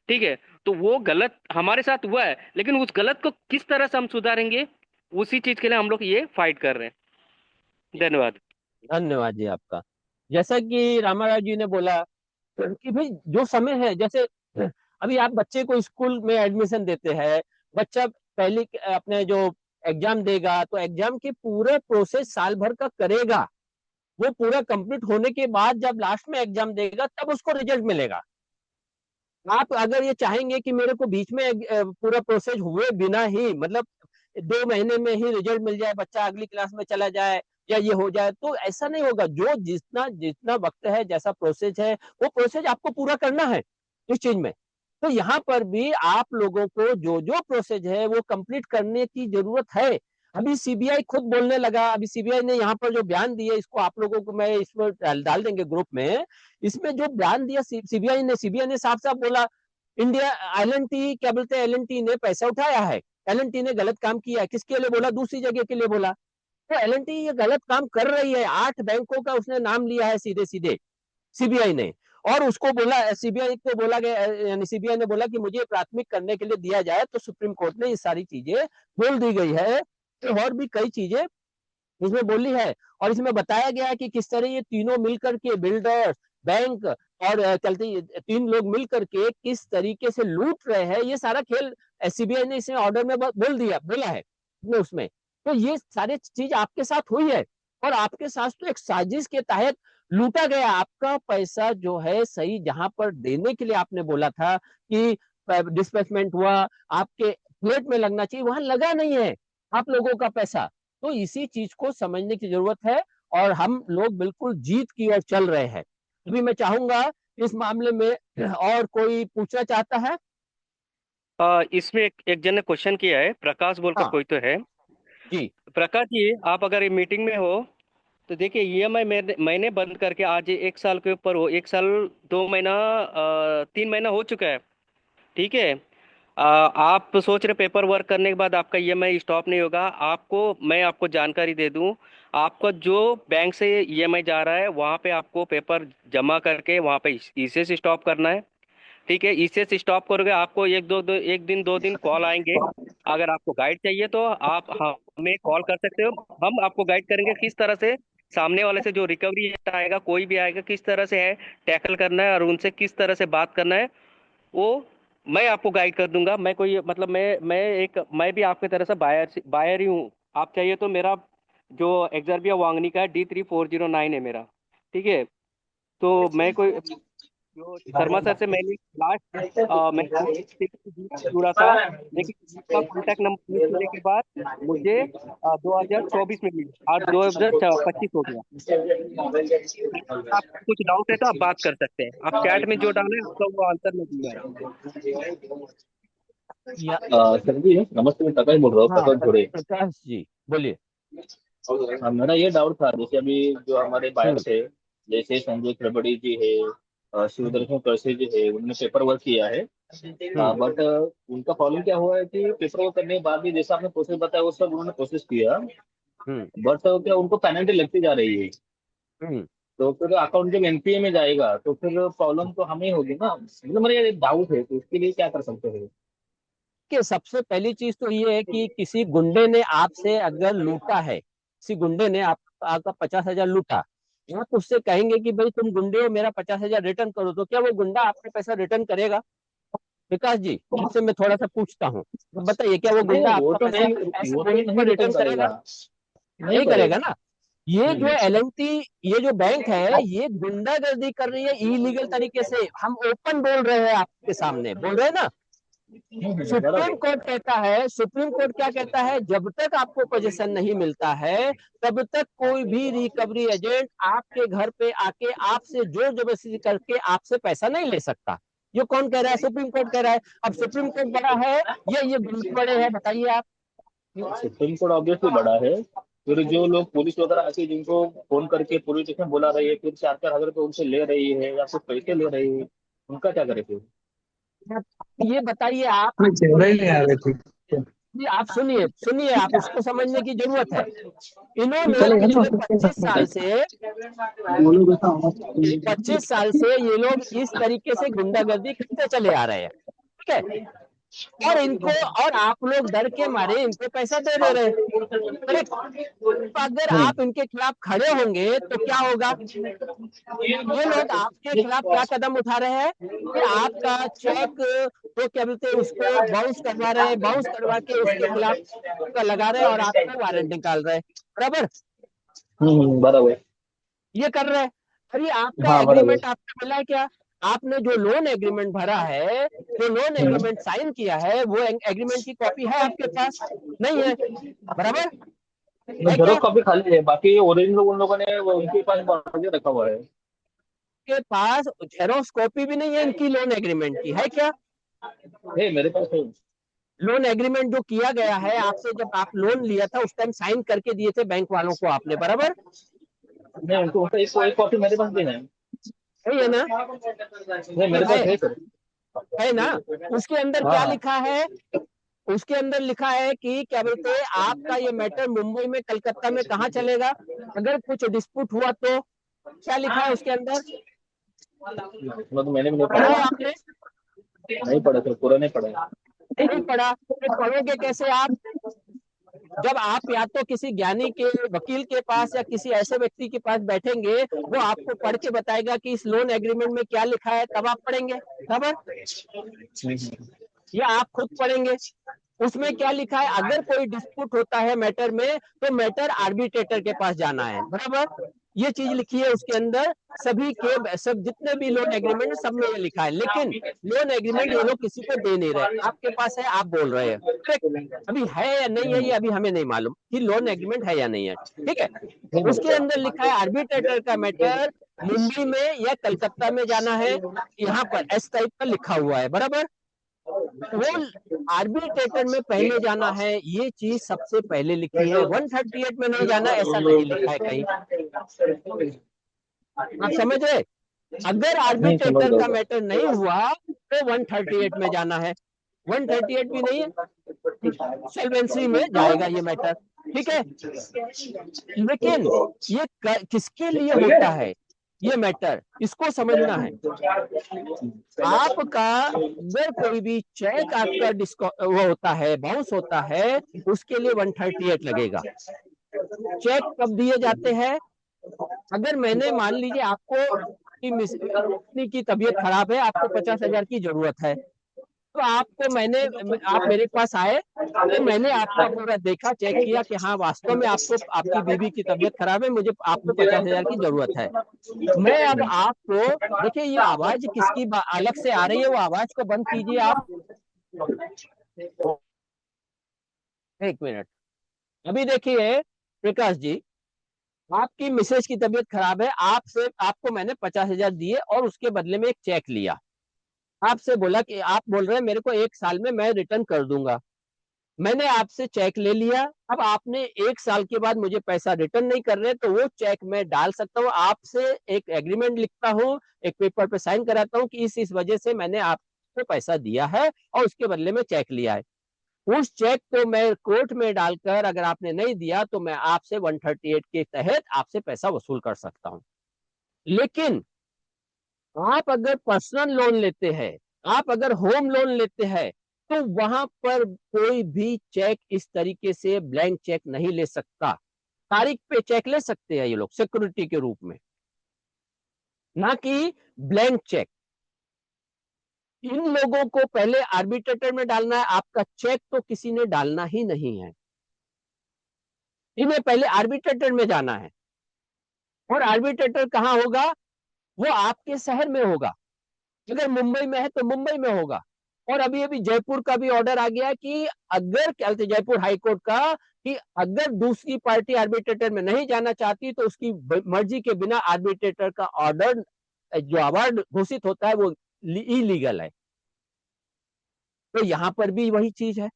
ठीक है, तो वो गलत हमारे साथ हुआ है, लेकिन उस गलत को किस तरह से हम सुधारेंगे, उसी चीज के लिए हम लोग ये फाइट कर रहे हैं। धन्यवाद। धन्यवाद जी आपका। जैसा कि रामाराव जी ने बोला कि भाई जो समय है, जैसे अभी आप बच्चे को स्कूल में एडमिशन देते हैं, बच्चा पहले अपने जो एग्जाम देगा, तो एग्जाम की पूरे प्रोसेस साल भर का करेगा। वो पूरा कंप्लीट होने के बाद जब लास्ट में एग्जाम देगा तब उसको रिजल्ट मिलेगा। आप अगर ये चाहेंगे कि मेरे को बीच में पूरा प्रोसेस हुए बिना ही, मतलब 2 महीने में ही रिजल्ट मिल जाए, बच्चा अगली क्लास में चला जाए या ये हो जाए, तो ऐसा नहीं होगा। जो जितना जितना वक्त है, जैसा प्रोसेस है, वो प्रोसेस आपको पूरा करना है इस चीज में। तो यहाँ पर भी आप लोगों को जो जो प्रोसेस है वो कंप्लीट करने की जरूरत है। अभी सीबीआई खुद बोलने लगा, अभी सीबीआई ने यहाँ पर जो बयान दिया, इसको आप लोगों को मैं इसमें डाल देंगे ग्रुप में। इसमें जो बयान दिया सीबीआई ने साफ साफ बोला, इंडिया एलएनटी, क्या बोलते हैं, एलएनटी ने पैसा उठाया है, एलएनटी ने गलत काम किया है। किसके लिए बोला? दूसरी जगह के लिए बोला। तो एलएनटी ये गलत काम कर रही है, 8 बैंकों का उसने नाम लिया है सीधे सीधे सीबीआई ने। और उसको बोला, सीबीआई को बोला गया, यानी सीबीआई ने बोला कि मुझे प्राथमिक करने के लिए दिया जाए, तो सुप्रीम कोर्ट ने ये सारी चीजें बोल दी गई है। और भी कई चीजें इसमें बोली है। और इसमें बताया गया है कि किस तरह ये तीनों मिलकर के, बिल्डर्स, बैंक और चलते तीन लोग मिलकर के किस तरीके से लूट रहे हैं, ये सारा खेल सीबीआई ने इसमें ऑर्डर में बोला है उसमें। तो ये सारी चीज आपके साथ हुई है, और आपके साथ तो एक साजिश के तहत लूटा गया। आपका पैसा जो है सही जहां पर देने के लिए आपने बोला था कि डिस्बर्समेंट हुआ, आपके प्लेट में लगना चाहिए, वहां लगा नहीं है आप लोगों का पैसा। तो इसी चीज को समझने की जरूरत है। और हम लोग बिल्कुल जीत की ओर चल रहे हैं। अभी मैं चाहूंगा इस मामले में और कोई पूछना चाहता है? इसमें एक जन ने क्वेश्चन किया है, प्रकाश बोलकर हाँ कोई तो है। जी। प्रकाश जी, आप अगर ये मीटिंग में हो तो देखिए, ईएमआई मैंने बंद करके आज 1 साल के ऊपर हो, 1 साल 2 महीना 3 महीना हो चुका है। ठीक है, आप सोच रहे पेपर वर्क करने के बाद आपका ईएमआई स्टॉप नहीं होगा। मैं आपको जानकारी दे दूं, आपका जो बैंक से ईएमआई जा रहा है वहाँ पे आपको पेपर जमा करके वहाँ पे इसे से स्टॉप करना है। ठीक है, इसे से स्टॉप करोगे, आपको 1 दिन 2 दिन कॉल आएंगे। अगर आपको गाइड चाहिए तो आप हमें कॉल कर सकते हो, हम आपको गाइड करेंगे किस तरह से सामने वाले से जो रिकवरी आएगा, कोई भी आएगा, किस तरह से है टैकल करना है और उनसे किस तरह से बात करना है, वो मैं आपको गाइड कर दूंगा। मैं कोई मतलब मैं भी आपकी तरह से बायर ही हूँ। आप चाहिए तो मेरा जो एक्सर्बिया वांगनी का है D3409 है मेरा। ठीक है, तो मैं कोई जो शर्मा सर से मैंने लास्ट मैं जुड़ा था, लेकिन उसका कॉन्टैक्ट नंबर मिलने के बाद मुझे 2024 में मिला, आज 2025 हो गया। आपको कुछ डाउट है तो आप बात कर सकते हैं, आप चैट में जो डाले आपका वो आंसर मैं दूंगा। या सर जी नमस्ते, मैं प्रकाश बोल रहा हूँ, हाँ, प्रकाश घोड़े। प्रकाश जी बोलिए। हाँ, मेरा ये डाउट था, जैसे अभी जो हमारे हम्म। बायर्स है, जैसे संजय त्रिवेदी जी है, हम्म। शिवदर्शन करसे जी है, उन्होंने पेपर वर्क किया है। हम्म। बट उनका प्रॉब्लम क्या हुआ है कि पेपर वर्क करने के बाद भी जैसा आपने प्रोसेस बताया वो सब उन्होंने प्रोसेस किया, हम्म। बट क्या उनको पेनल्टी लगती जा रही है। हम्म। तो फिर अकाउंट जब एनपीए में जाएगा तो फिर प्रॉब्लम तो हमें होगी ना, मतलब मेरा ये डाउट है, तो इसके लिए क्या कर सकते हैं? कि सबसे पहली चीज तो ये है कि किसी गुंडे ने आपसे अगर लूटा है, किसी गुंडे ने आपका 50,000 लूटा, आप उससे कहेंगे कि भाई तुम गुंडे हो, मेरा 50,000 रिटर्न करो, तो क्या वो गुंडा आपका पैसा रिटर्न करेगा? विकास जी, आपसे मैं थोड़ा सा पूछता हूँ, तो बताइए, क्या वो नहीं, गुंडा वो आपका तो पैसा नहीं, ऐसे वो तो बोलने नहीं पर रिटर्न रिटर्न करेगा, करेगा? नहीं नहीं करेगा करेगा। ना। ये जो हम्म। एलएनटी, ये जो बैंक है, ये गुंडागर्दी कर रही है इलीगल तरीके से। हम ओपन बोल रहे हैं, आपके सामने बोल रहे हैं ना। सुप्रीम बराबर। कोर्ट कहता है, सुप्रीम कोर्ट क्या कहता है, जब तक आपको पोजीशन नहीं मिलता है, तब तक कोई भी रिकवरी एजेंट आपके घर पे आके आपसे जोर जबरदस्ती करके आपसे पैसा नहीं ले सकता। ये कौन कह रहा है? सुप्रीम कोर्ट कह रहा है। अब सुप्रीम कोर्ट बड़ा है या ये गुंडे बड़े हैं, बताइए आप। सुप्रीम कोर्ट ऑब्वियसली बड़ा है। फिर जो लोग पुलिस वगैरह आके जिनको फोन करके पुलिस स्टेशन बुला रही है, फिर 4-4 हजार रुपये उनसे ले रही है या कुछ पैसे ले रही है, उनका क्या करे फिर? ये बताइए आप। कोई चेहरा ही नहीं आ रहे थे। जी, आप सुनिए सुनिए, आप उसको समझने की जरूरत है। इन्होंने चलेगा ना, पिछले उसको क्या 25 सकते साल हैं। से, बोलोगे तो आवाज पिछले 25 साल से ये लोग इस तरीके से गुंडागर्दी करते चले आ रहे हैं, ठीक है? और इनको, और आप लोग डर के मारे इनको पैसा दे दे रहे हैं, करेक्ट? तो अगर हम्म। आप इनके खिलाफ खड़े होंगे तो क्या होगा? ये लोग आपके खिलाफ क्या कदम उठा रहे हैं कि आपका चेक, तो क्या बोलते हैं उसको, बाउंस करवा रहे हैं, बाउंस करवा के उसके खिलाफ का लगा रहे हैं और आपका वारंट निकाल रहे हैं, बराबर? बराबर। ये कर रहे हैं। अरे आपका हाँ, बराबर। एग्रीमेंट आपको मिला है क्या? आपने जो लोन एग्रीमेंट भरा है, जो लोन एग्रीमेंट साइन किया है, वो एग्रीमेंट की कॉपी है आपके पास? नहीं है, बराबर? है क्या? जेरोक्स कॉपी खाली है, बाकी ओरिजिनल उन लोगों ने वो उनके पास बाजू रखा हुआ है। के पास जेरोक्स कॉपी भी नहीं है इनकी लोन एग्रीमेंट की, है क्या? है, मेरे पास है। लोन एग्रीमेंट जो किया गया है आपसे, जब आप लोन लिया था उस टाइम साइन करके दिए थे बैंक वालों को आपने, बराबर? नहीं, उनको एक कॉपी मेरे पास भी है। है ना? नहीं, मेरे पास है है सर। है ना? उसके अंदर हाँ, क्या हाँ। लिखा है? उसके अंदर लिखा है कि क्या बोलते हैं, आपका ये मैटर मुंबई में, कलकत्ता में कहाँ चलेगा? अगर कुछ डिस्प्यूट हुआ तो क्या लिखा है उसके अंदर? मतलब मैंने भी नहीं पढ़ा है पढ़ा। आपने? नहीं पढ़ा सर, पूरा नहीं पढ़ा। नहीं पढ़ा? फिर पढ़ोगे कैसे आप? जब आप या तो किसी ज्ञानी के, वकील के पास या किसी ऐसे व्यक्ति के पास बैठेंगे, वो आपको पढ़ के बताएगा कि इस लोन एग्रीमेंट में क्या लिखा है, तब आप पढ़ेंगे, बराबर? या आप खुद पढ़ेंगे उसमें क्या लिखा है? अगर कोई डिस्प्यूट होता है मैटर में, तो मैटर आर्बिट्रेटर के पास जाना है, बराबर? ये चीज लिखी है उसके अंदर। सभी के सब जितने भी लोन एग्रीमेंट सब में ये लिखा है, लेकिन लोन एग्रीमेंट ये लोग किसी को दे नहीं रहे, आपके पास है, आप बोल रहे हैं, करेक्ट? अभी है या नहीं है, ये अभी हमें नहीं मालूम कि लोन एग्रीमेंट है या नहीं है, ठीक है? उसके अंदर लिखा है आर्बिट्रेटर का मैटर मुंबई में या कलकत्ता में जाना है, यहाँ पर एस टाइप का लिखा हुआ है, बराबर? वो आर्बिट्रेटर में पहले जाना है, ये चीज सबसे पहले लिखी है। 138 में नहीं जाना, ऐसा नहीं लिखा है कहीं। आप समझ रहे? अगर समझ आर्बिट्रेटर लो का सर। मैटर नहीं हुआ तो 138 में जाना है। 138 भी नहीं है, इंसॉल्वेंसी में जाएगा ये मैटर, ठीक है? लेकिन ये किसके लिए होता है ये मैटर, इसको समझना है। आपका अगर कोई भी चेक आपका वो होता है, बाउंस होता है, उसके लिए 138 लगेगा। चेक कब दिए जाते हैं? अगर मैंने, मान लीजिए आपको की पत्नी की तबीयत खराब है, आपको 50,000 की जरूरत है, तो आपको मैंने, आप मेरे पास आए, तो मैंने आपका पूरा देखा, चेक किया कि हाँ वास्तव में आपको, आपकी बीवी की तबीयत खराब है, मुझे आपको 50,000 की जरूरत है। मैं अब आपको, देखिए ये आवाज किसकी अलग से आ रही है, वो आवाज को बंद कीजिए आप। एक मिनट। अभी देखिए प्रकाश जी, आपकी मिसेज की तबीयत खराब है, आपसे, आपको मैंने 50,000 दिए और उसके बदले में एक चेक लिया। आपसे बोला कि, आप बोल रहे हैं मेरे को 1 साल में मैं रिटर्न कर दूंगा, मैंने आपसे चेक ले लिया, अब आपने 1 साल के बाद मुझे पैसा रिटर्न नहीं कर रहे, तो वो चेक मैं डाल सकता हूँ आपसे, एक एग्रीमेंट लिखता हूँ, एक पेपर पे साइन कराता हूँ कि इस वजह से मैंने आपको पैसा दिया है और उसके बदले में चेक लिया है। उस चेक को मैं कोर्ट में डालकर अगर आपने नहीं दिया तो मैं आपसे 138 के तहत आपसे पैसा वसूल कर सकता हूं। लेकिन आप अगर पर्सनल लोन लेते हैं, आप अगर होम लोन लेते हैं, तो वहां पर कोई भी चेक इस तरीके से ब्लैंक चेक नहीं ले सकता। तारीख पे चेक ले सकते हैं ये लोग सिक्योरिटी के रूप में, ना कि ब्लैंक चेक। इन लोगों को पहले आर्बिट्रेटर में डालना है, आपका चेक तो किसी ने डालना ही नहीं है। इन्हें पहले आर्बिट्रेटर में जाना है, और आर्बिट्रेटर कहां होगा? वो आपके शहर में होगा। अगर मुंबई में है तो मुंबई में होगा। और अभी अभी जयपुर का भी ऑर्डर आ गया कि अगर, क्या बोलते, जयपुर हाईकोर्ट का, कि अगर दूसरी पार्टी आर्बिट्रेटर में नहीं जाना चाहती तो उसकी मर्जी के बिना आर्बिट्रेटर का ऑर्डर, जो अवार्ड घोषित होता है, वो इलीगल है। तो यहां पर भी वही चीज है।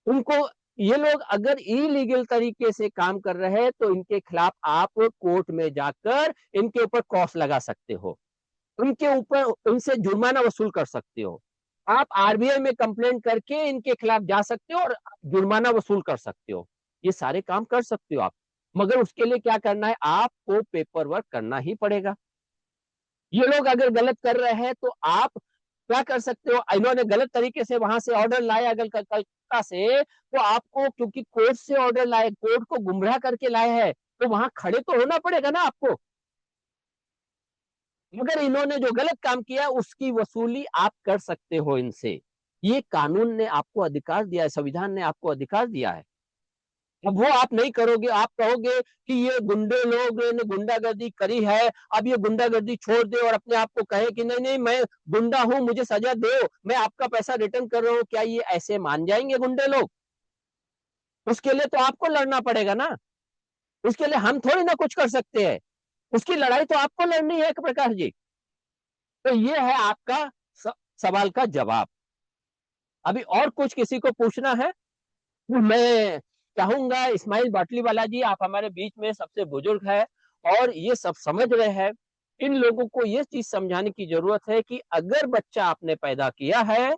उनको, ये लोग अगर इलीगल तरीके से काम कर रहे हैं तो इनके खिलाफ आप कोर्ट में जाकर इनके ऊपर कॉस्ट लगा सकते हो, उनके ऊपर उनसे जुर्माना वसूल कर सकते हो। आप आरबीआई में कंप्लेंट करके इनके खिलाफ जा सकते हो और जुर्माना वसूल कर सकते हो। ये सारे काम कर सकते हो आप, मगर उसके लिए क्या करना है? आपको पेपर वर्क करना ही पड़ेगा। ये लोग अगर गलत कर रहे हैं तो आप क्या कर सकते हो? इन्होंने गलत तरीके से वहां से ऑर्डर लाया अगर कलकत्ता से, तो आपको, क्योंकि कोर्ट से ऑर्डर लाए, कोर्ट को गुमराह करके लाए हैं, तो वहां खड़े तो होना पड़ेगा ना आपको। मगर इन्होंने जो गलत काम किया उसकी वसूली आप कर सकते हो इनसे। ये कानून ने आपको अधिकार दिया है, संविधान ने आपको अधिकार दिया है। अब वो आप नहीं करोगे, आप कहोगे कि ये गुंडे लोग ने गुंडागर्दी करी है, अब ये गुंडागर्दी छोड़ दे और अपने आप को कहे कि नहीं नहीं मैं गुंडा हूं, मुझे सजा दो, मैं आपका पैसा रिटर्न कर रहा हूं, क्या ये ऐसे मान जाएंगे गुंडे लोग? उसके लिए तो आपको लड़ना पड़ेगा ना। उसके लिए हम थोड़ी ना कुछ कर सकते हैं। उसकी लड़ाई तो आपको लड़नी है, एक प्रकार जी। तो ये है आपका सवाल का जवाब। अभी और कुछ किसी को पूछना है? मैं चाहूंगा, इस्माइल बाटली वाला जी, आप हमारे बीच में सबसे बुजुर्ग है और ये सब समझ रहे हैं। इन लोगों को ये चीज समझाने की जरूरत है कि अगर बच्चा आपने पैदा किया है,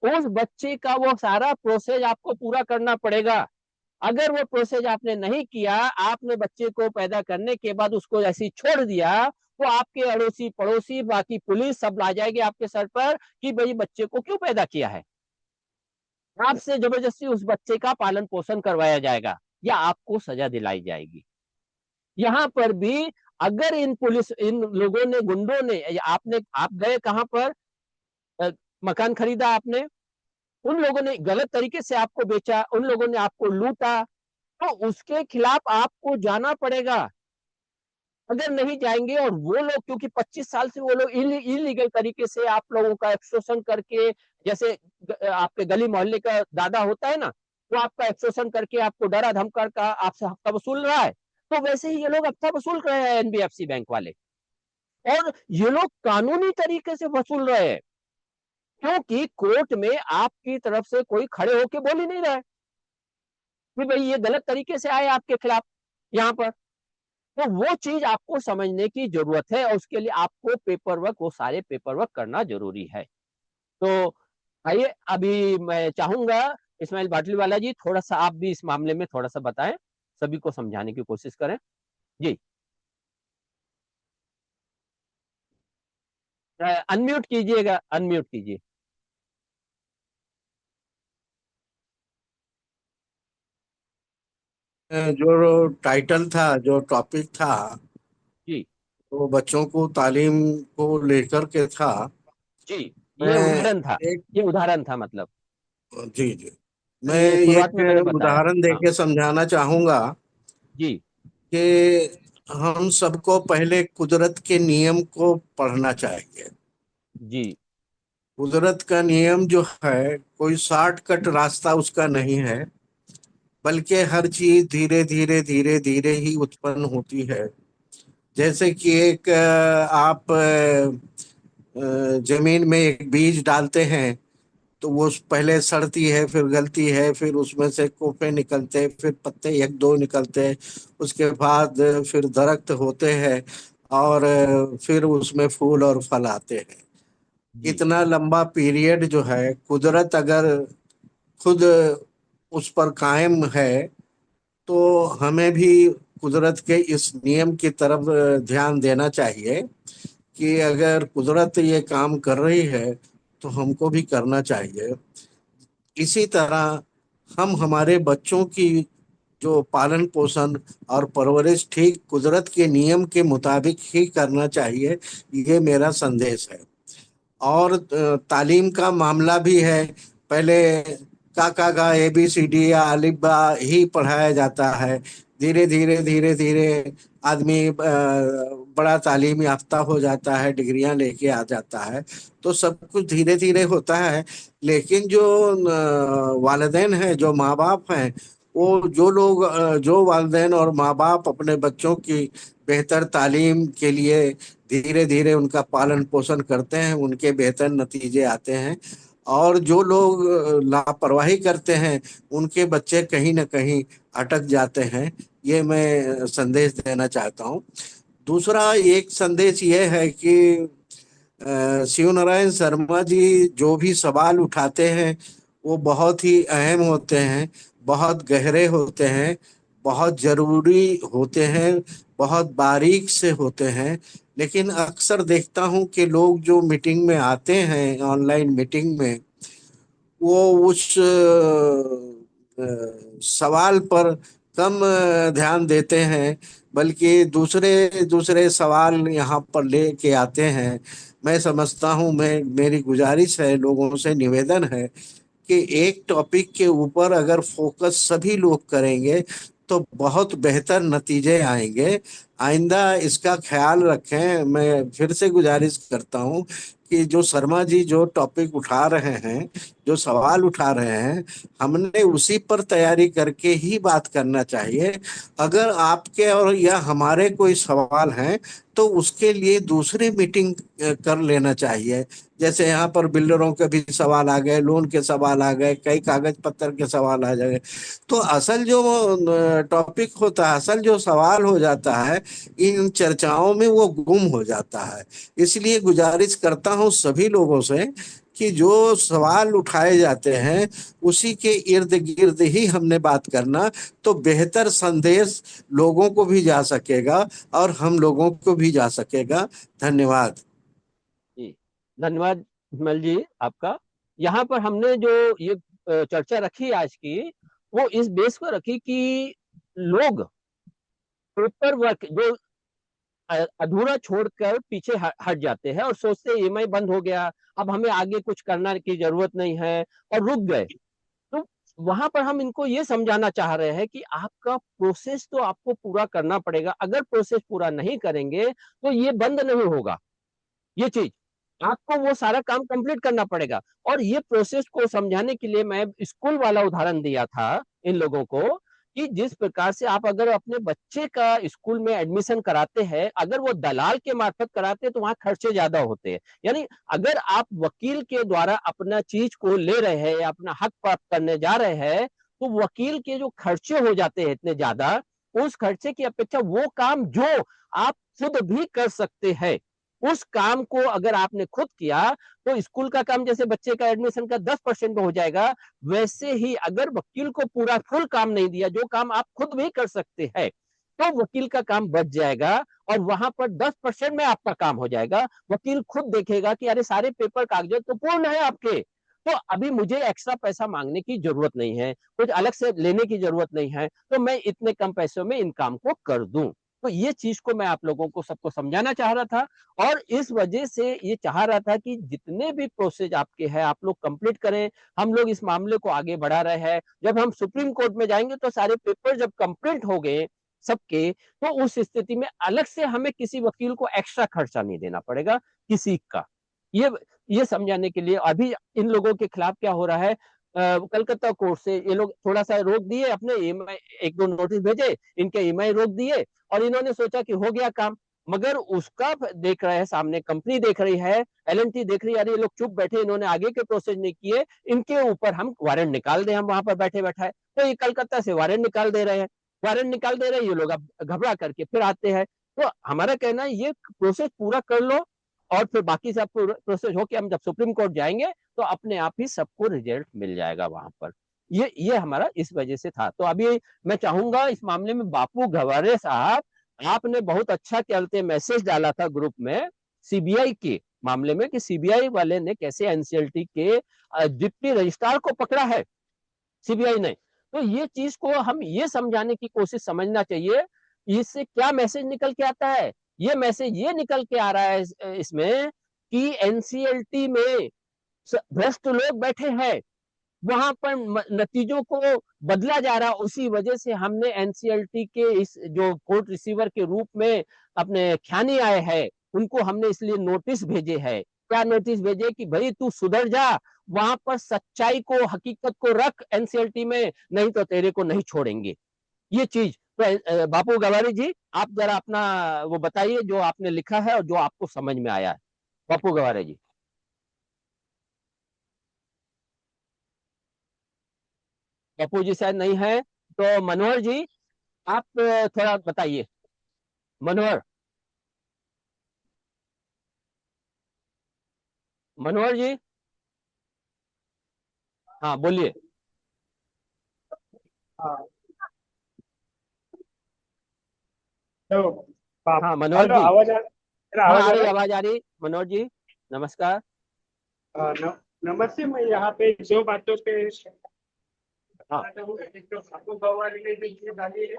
उस बच्चे का वो सारा प्रोसेस आपको पूरा करना पड़ेगा। अगर वो प्रोसेस आपने नहीं किया, आपने बच्चे को पैदा करने के बाद उसको ऐसे ही छोड़ दिया, तो आपके अड़ोसी पड़ोसी बाकी पुलिस सब ला जाएगी आपके सर पर कि भाई बच्चे को क्यों पैदा किया है। आपसे जबरदस्ती उस बच्चे का पालन पोषण करवाया जाएगा या आपको सजा दिलाई जाएगी। यहाँ पर भी अगर इन लोगों ने, गुंडों ने, आपने, आप गए कहां पर, मकान खरीदा आपने, उन लोगों ने गलत तरीके से आपको बेचा, उन लोगों ने आपको लूटा, तो उसके खिलाफ आपको जाना पड़ेगा। अगर नहीं जाएंगे, और वो लोग, क्योंकि 25 साल से वो लोग इलीगल तरीके से आप लोगों का एक्सटॉर्शन करके, जैसे आपके गली मोहल्ले का दादा होता है ना, वो आपका एक्सटॉर्शन करके आपको डरा धमका का आपसे हफ्ता वसूल रहा है, तो वैसे ही ये लोग हफ्ता वसूल रहे हैं एनबीएफसी बैंक वाले। और ये लोग कानूनी तरीके से वसूल रहे हैं, क्योंकि कोर्ट में आपकी तरफ से कोई खड़े होके बोल ही नहीं रहा है कि भाई ये गलत तरीके से आए आपके खिलाफ यहाँ पर। तो वो चीज आपको समझने की जरूरत है और उसके लिए आपको पेपर वर्क, वो सारे पेपर वर्क करना जरूरी है। तो आइए, अभी मैं चाहूंगा इस्माइल बाटली वाला जी, थोड़ा सा आप भी इस मामले में थोड़ा सा बताएं, सभी को समझाने की कोशिश करें जी। अनम्यूट कीजिएगा, अनम्यूट कीजिए। जो टाइटल था, जो टॉपिक था, जी वो बच्चों को तालीम को लेकर के था। जी, ये मैं उदाहरण था, एक ये उदाहरण था मतलब, जी जी, मैं ये शुरुआत में मैंने एक बताया। उदाहरण हाँ देके समझाना चाहूंगा जी कि हम सबको पहले कुदरत के नियम को पढ़ना चाहिए। जी कुदरत का नियम जो है, कोई शॉर्टकट रास्ता उसका नहीं है, बल्कि हर चीज धीरे धीरे धीरे धीरे ही उत्पन्न होती है। जैसे कि एक आप जमीन में एक बीज डालते हैं, तो वो पहले सड़ती है, फिर गलती है, फिर उसमें से कोपे निकलते हैं, फिर पत्ते एक दो निकलते हैं, उसके बाद फिर दरख्त होते हैं, और फिर उसमें फूल और फल आते हैं। जी इतना लंबा पीरियड जो है, कुदरत अगर खुद उस पर कायम है, तो हमें भी कुदरत के इस नियम की तरफ ध्यान देना चाहिए कि अगर कुदरत ये काम कर रही है तो हमको भी करना चाहिए। इसी तरह हम हमारे बच्चों की जो पालन पोषण और परवरिश ठीक कुदरत के नियम के मुताबिक ही करना चाहिए, ये मेरा संदेश है। और तालीम का मामला भी है। पहले काका का ABCD या अलिफ बा ही पढ़ाया जाता है। धीरे धीरे धीरे धीरे आदमी बड़ा तालीम याफ्ता हो जाता है, डिग्रियां लेके आ जाता है। तो सब कुछ धीरे धीरे होता है। लेकिन जो वालिदैन हैं, जो माँ बाप हैं, वो जो लोग जो वालिदैन और माँ बाप अपने बच्चों की बेहतर तालीम के लिए धीरे धीरे उनका पालन पोषण करते हैं, उनके बेहतर नतीजे आते हैं। और जो लोग लापरवाही करते हैं, उनके बच्चे कहीं ना कहीं अटक जाते हैं। ये मैं संदेश देना चाहता हूँ। दूसरा एक संदेश ये है कि शिव नारायण शर्मा जी जो भी सवाल उठाते हैं, वो बहुत ही अहम होते हैं, बहुत गहरे होते हैं, बहुत जरूरी होते हैं, बहुत बारीक से होते हैं। लेकिन अक्सर देखता हूँ कि लोग जो मीटिंग में आते हैं, ऑनलाइन मीटिंग में, वो उस सवाल पर कम ध्यान देते हैं, बल्कि दूसरे दूसरे सवाल यहाँ पर लेके आते हैं। मैं समझता हूँ, मैं मेरी गुजारिश है, लोगों से निवेदन है कि एक टॉपिक के ऊपर अगर फोकस सभी लोग करेंगे तो बहुत बेहतर नतीजे आएंगे। आइंदा इसका ख्याल रखें। मैं फिर से गुजारिश करता हूं कि जो शर्मा जी जो टॉपिक उठा रहे हैं, जो सवाल उठा रहे हैं, हमने उसी पर तैयारी करके ही बात करना चाहिए। अगर आपके और या हमारे कोई सवाल हैं तो उसके लिए दूसरी मीटिंग कर लेना चाहिए। जैसे यहाँ पर बिल्डरों के भी सवाल आ गए, लोन के सवाल आ गए, कई कागज पत्तर के सवाल आ गए। तो असल जो टॉपिक होता है, असल जो सवाल हो जाता है, इन चर्चाओं में वो गुम हो जाता है। इसलिए गुजारिश करता हूँ सभी लोगों से कि जो सवाल उठाए जाते हैं उसी के इर्द गिर्द ही हमने बात करना, तो बेहतर संदेश लोगों को भी जा सकेगा और हम लोगों को भी जा सकेगा। धन्यवाद। जी, धन्यवाद विमल जी आपका। यहाँ पर हमने जो ये चर्चा रखी आज की, वो इस बेस पर रखी कि लोग पेपर वर्क जो अधूरा छोड़कर पीछे हट जाते हैं और सोचते हैं EMI बंद हो गया, अब हमें आगे कुछ करना की जरूरत नहीं है, और रुक गए। तो वहां पर हम इनको ये समझाना चाह रहे हैं कि आपका प्रोसेस तो आपको पूरा करना पड़ेगा। अगर प्रोसेस पूरा नहीं करेंगे तो ये बंद नहीं होगा। ये चीज आपको वो सारा काम कंप्लीट करना पड़ेगा। और ये प्रोसेस को समझाने के लिए मैं स्कूल वाला उदाहरण दिया था इन लोगों को, कि जिस प्रकार से आप अगर अपने बच्चे का स्कूल में एडमिशन कराते हैं, अगर वो दलाल के मार्फत कराते हैं तो वहां खर्चे ज्यादा होते हैं। यानी अगर आप वकील के द्वारा अपना चीज को ले रहे हैं या अपना हक प्राप्त करने जा रहे हैं, तो वकील के जो खर्चे हो जाते हैं इतने ज्यादा, उस खर्चे की अपेक्षा वो काम जो आप खुद भी कर सकते हैं, उस काम को अगर आपने खुद किया, तो स्कूल का काम जैसे बच्चे का एडमिशन का 10% में हो जाएगा, वैसे ही अगर वकील को पूरा फुल काम नहीं दिया, जो काम आप खुद भी कर सकते हैं, तो वकील का काम बच जाएगा और वहां पर 10% में आपका काम हो जाएगा। वकील खुद देखेगा कि अरे सारे पेपर कागजात तो पूर्ण है आपके, तो अभी मुझे एक्स्ट्रा पैसा मांगने की जरूरत नहीं है, कुछ अलग से लेने की जरूरत नहीं है, तो मैं इतने कम पैसों में इन काम को कर दूं। तो ये चीज को मैं आप लोगों को सबको समझाना चाह रहा था। और इस वजह से ये चाह रहा था कि जितने भी प्रोसेस आपके हैं आप लोग कंप्लीट करें। हम लोग इस मामले को आगे बढ़ा रहे हैं। जब हम सुप्रीम कोर्ट में जाएंगे तो सारे पेपर जब कंप्लीट हो गए सबके, तो उस स्थिति में अलग से हमें किसी वकील को एक्स्ट्रा खर्चा नहीं देना पड़ेगा किसी का। ये ये समझाने के लिए अभी इन लोगों के खिलाफ क्या हो रहा है, कलकत्ता कोर्ट से ये लोग थोड़ा सा रोक दिए, अपने EMI एक दो नोटिस भेजे, इनके EMI रोक दिए और इन्होंने सोचा कि हो गया काम। मगर उसका देख रहे हैं, सामने कंपनी देख रही है, एलएनटी देख रही है, अरे ये लोग चुप बैठे, इन्होंने आगे के प्रोसेस नहीं किए, इनके ऊपर हम वारंट निकाल दें, हम वहां पर बैठे बैठाए। तो ये कलकत्ता से वारंट निकाल दे रहे हैं, वारंट निकाल दे रहे हैं, ये लोग अब घबरा करके फिर आते हैं। तो हमारा कहना है ये प्रोसेस पूरा कर लो, और फिर बाकी सब प्रोसेस हो के हम जब सुप्रीम कोर्ट जाएंगे तो अपने आप ही सबको रिजल्ट मिल जाएगा वहां पर। ये हमारा इस वजह से था। तो अभी मैं चाहूंगा इस मामले में बापू गवारे साहब, आपने बहुत अच्छा कहते मैसेज डाला था ग्रुप में सीबीआई के मामले में, कि सीबीआई वाले ने कैसे एनसीएलटी के डिप्टी रजिस्ट्रार को पकड़ा है सीबीआई ने। तो ये चीज को हम ये समझाने की कोशिश समझना चाहिए, इससे क्या मैसेज निकल के आता है। ये मैसेज ये निकल के आ रहा है इसमें कि एनसीएलटी में भ्रष्ट लोग बैठे हैं, वहां पर नतीजों को बदला जा रहा। उसी वजह से हमने एनसीएलटी के इस जो कोर्ट रिसीवर के रूप में अपने ख्यानी आए हैं, उनको हमने इसलिए नोटिस भेजे हैं। क्या नोटिस भेजे कि भाई तू सुधर जा, वहां पर सच्चाई को, हकीकत को रख एनसीएलटी में, नहीं तो तेरे को नहीं छोड़ेंगे। ये चीज तो बापू गवारी जी, आप जरा अपना वो बताइए जो आपने लिखा है और जो आपको समझ में आया है। बापू गवारी जी। बापू जी शायद नहीं है, तो मनोहर जी आप थोड़ा बताइए। मनोहर, मनोहर जी, हाँ बोलिए। हाँ। तो पाप हाँ मनोहर हेलो, जी। मेरा हाँ आवाज आ आ रही रहा है? आवाज आ रही, मनोहर जी नमस्कार। नमस्ते। मैं यहाँ पे जो बातों पे हाँ बताता हूँ, एक तो आपको गवाही ने जो चीज़ डाली है,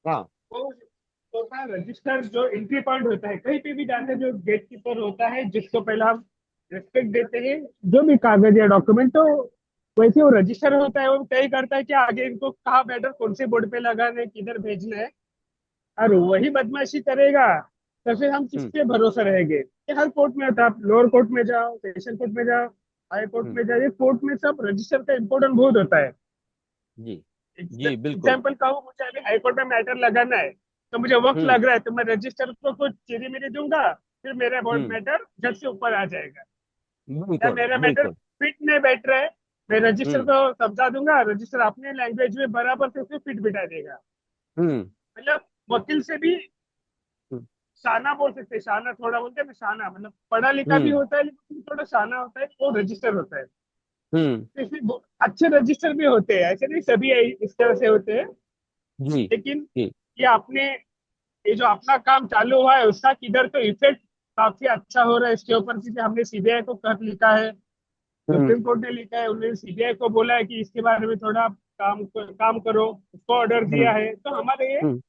हाँ। वो होता है रजिस्टर, जो एंट्री पॉइंट होता है कहीं पे भी जाते हैं, जो गेट कीपर होता है जिसको पहले हम रिस्पेक्ट देते हैं, जो भी कागज या डॉक्यूमेंट, तो वैसे वो रजिस्टर होता है, वो तय करता है कि आगे इनको कहाँ बैटर, कौन से बोर्ड पे लगाना है, किधर भेजना है। और वही बदमाशी करेगा तो फिर हम किस हम्म पे भरोसा रहेंगे? ये हर कोर्ट में होता है, आप लोअर कोर्ट में जाओ, सेशन कोर्ट में जाओ, हाई कोर्ट हम्म। में जाओ, ये कोर्ट में सब रजिस्टर का इंपॉर्टेंट बहुत होता है। जी जी बिल्कुल। एग्जाम्पल कहूँ, मुझे अभी हाई कोर्ट में मैटर लगाना है, तो मुझे वक्त हम्म लग रहा है, तो मैं रजिस्टर को कुछ चीरी मेरी दूंगा, फिर मेरा हम्म। मैटर जज से ऊपर आ जाएगा। या बिल्कुल मेरा मैटर बिल्कुल। फिट नहीं बैठ रहा है, मैं रजिस्टर हम्म को समझा दूंगा, रजिस्टर अपने लैंग्वेज में बराबर से उसे फिट बिठा देगा। हम्म मतलब वकील से भी हम्म शाना बोल सकते हैं, शाना थोड़ा बोलते हैं, मैं शाना मतलब पढ़ा लिखा भी हम्म होता है, लेकिन थोड़ा शाना होता है, वो रजिस्टर होता है। हम्म। तो इसमें अच्छे रजिस्टर भी होते हैं, ऐसे नहीं सभी इस तरह से होते हैं। जी लेकिन जी। ये आपने, ये जो अपना काम चालू हुआ है उसका किधर तो इफेक्ट काफी अच्छा हो रहा है इसके ऊपर, क्योंकि हमने सीबीआई को खत लिखा है, हम्म सुप्रीम कोर्ट ने लिखा है, उन्होंने सीबीआई को बोला है कि इसके बारे में थोड़ा काम करो, उसको ऑर्डर हम्म दिया है, तो हमारे ये हम्म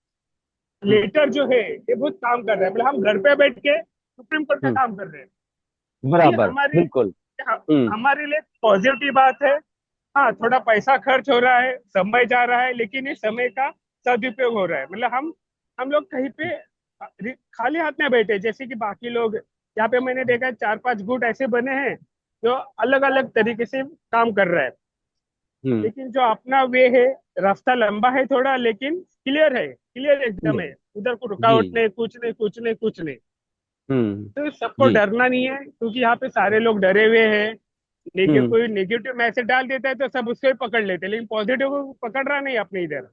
हम्म लेटर जो है ये बहुत काम कर रहा है, मतलब हम घर पे बैठ के सुप्रीम कोर्ट का हम्म। काम कर रहे हैं। तो ये बराबर हमारे बिल्कुल। हम्म हमारे लिए पॉजिटिव बात है। हाँ, थोड़ा पैसा खर्च हो रहा है, समय जा रहा है, लेकिन ये समय का सदुपयोग हो रहा है। मतलब हम लोग कहीं पे खाली हाथ में बैठे, जैसे कि बाकी लोग यहाँ पे मैंने देखा है, 4-5 गुट ऐसे बने हैं जो अलग अलग तरीके से काम कर रहा है। हम्म। लेकिन जो अपना वे है, रास्ता लंबा है थोड़ा, लेकिन क्लियर है, क्लियर एकदम जी है, उधर को जी। रुकावट नहीं, कुछ नहीं, कुछ नहीं, कुछ नहीं। हम्म। तो सबको जी। डरना नहीं है, क्योंकि यहाँ पे सारे लोग डरे हुए हैं। हम्म। कोई नेगेटिव मैसेज डाल देता है तो सब उसको ही पकड़ लेते हैं, लेकिन पॉजिटिव को पकड़ रहा नहीं अपने इधर।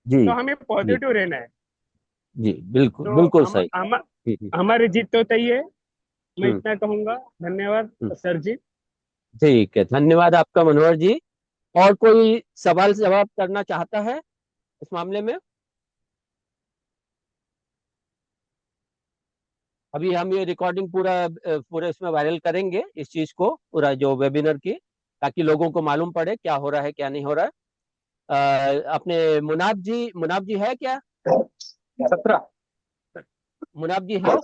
जी तो हमें जी पॉजिटिव रहना है। जी बिल्कुल तो बिल्कुल सही। हम्म हमारी जीत तो तय है। मैं हम्म इतना कहूंगा। धन्यवाद हम्म। सर जी। ठीक है, धन्यवाद आपका मनोहर जी। और कोई सवाल जवाब करना चाहता है इस मामले में? अभी हम ये रिकॉर्डिंग पूरा इसमें वायरल करेंगे, इस चीज को पूरा जो वेबिनार की, ताकि लोगों को मालूम पड़े क्या हो रहा है क्या नहीं हो रहा है। अपने मुनाब जी है क्या? 17। मुनाब जी है?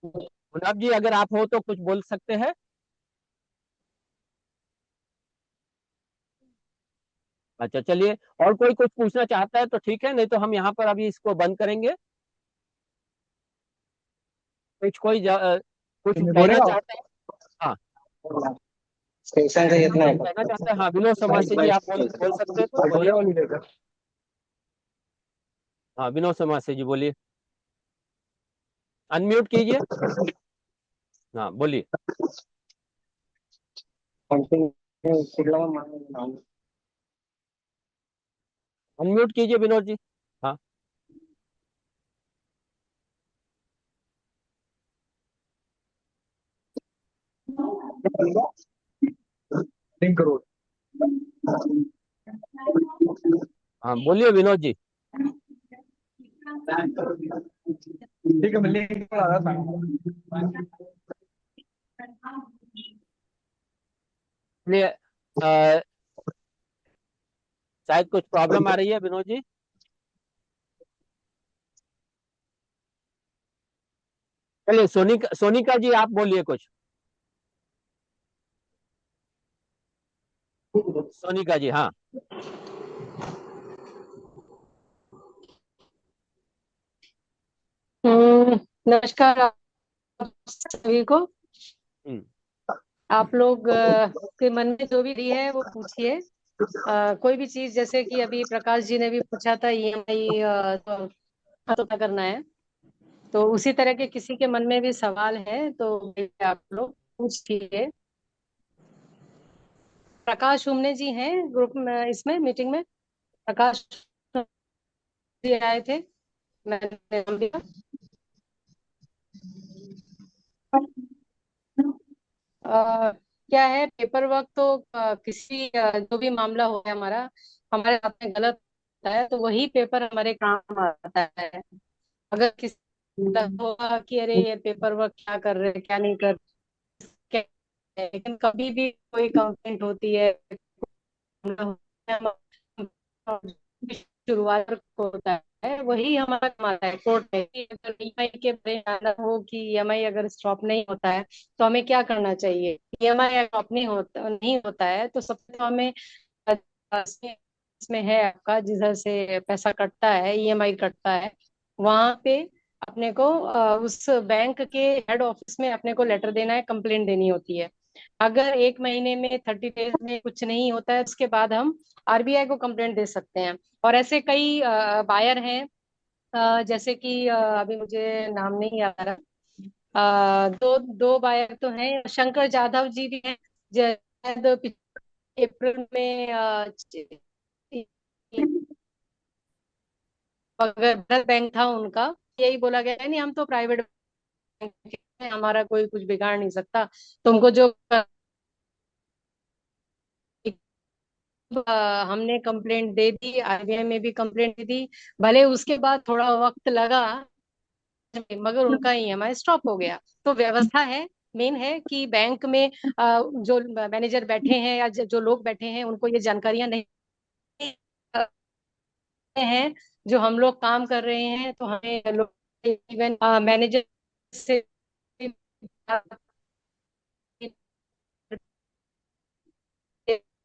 मुनाब जी अगर आप हो तो कुछ बोल सकते हैं। अच्छा चलिए, और कोई कुछ पूछना चाहता है तो ठीक है, नहीं तो हम यहाँ पर अभी इसको बंद करेंगे। कुछ कहना बोलेगा चाहते हैं? हाँ, स्टेशन से कुछ कितना है? कहना चाहते हैं, हाँ विनोद समासी जी, आप बोल सकते हैं, कुछ बोलिए। बोलेगा हाँ, विनोद समासे जी बोलिए, अनम्यूट कीजिए। हाँ बोलिए। अनम्यूट कीजिए विनोद जी। हाँ। लिंक करो। हाँ बोलिए विनोद जी। ठीक है, मैं लिंक करा रहा था। चलिए, अ, शायद कुछ प्रॉब्लम आ रही है विनोद जी। चलिए, सोनिका जी आप बोलिए कुछ। सोनिका जी, हाँ। नमस्कार आप सभी को। हम्म। आप लोग के मन में जो भी है वो पूछिए। कोई भी चीज, जैसे कि अभी प्रकाश जी ने भी पूछा था ईएमआई तो क्या करना है, तो उसी तरह के किसी के मन में भी सवाल है तो आप लोग पूछिए। प्रकाश उमने जी हैं ग्रुप में, इसमें मीटिंग में प्रकाश जी आए थे, मैंने नाम लिया। अ, क्या है, पेपर वर्क तो किसी जो भी मामला हो है हमारा, हमारे हाथ में गलत होता है तो वही पेपर हमारे काम आता है। अगर किसी को होगा कि अरे ये पेपर वर्क क्या कर रहे हैं क्या नहीं कर रहे, लेकिन कभी भी कोई कंप्लेंट होती है, शुरुआत को होता है, वही हमारा काम आता है कोर्ट में कि अगर ईएमआई के बारे में जानना हो कि ईएमआई अगर स्टॉप नहीं होता है तो हमें क्या करना चाहिए। ईएमआई अगर स्टॉप नहीं होता है तो सबसे तो हमें इसमें इसमें है आपका जिधर से पैसा कटता है, ईएमआई कटता है, वहां पे अपने को उस बैंक के हेड ऑफिस में अपने को लेटर देना है, कंप्लेंट देनी होती है। अगर एक महीने में 30 डेज में कुछ नहीं होता है उसके बाद हम आरबीआई को कंप्लेंट दे सकते हैं। और ऐसे कई बायर हैं, जैसे कि अभी मुझे नाम नहीं याद आ रहा, दो दो बायर तो हैं, शंकर जाधव जी भी हैं, शायद अप्रैल में बंधन बैंक था उनका, यही बोला गया है नहीं हम तो प्राइवेट बैंक है, हमारा कोई कुछ बिगाड़ नहीं सकता, तुमको जो हमने कंप्लेंट दे दी, आरबीआई में भी कंप्लेंट दे दी, भले उसके बाद थोड़ा वक्त लगा मगर उनका ईएमआई स्टॉप हो गया। तो व्यवस्था है, मेन है कि बैंक में जो मैनेजर बैठे हैं या जो लोग बैठे हैं उनको ये जानकारियां नहीं हैं जो हम लोग काम कर रहे हैं, तो हमें लोग इवन मैनेजर से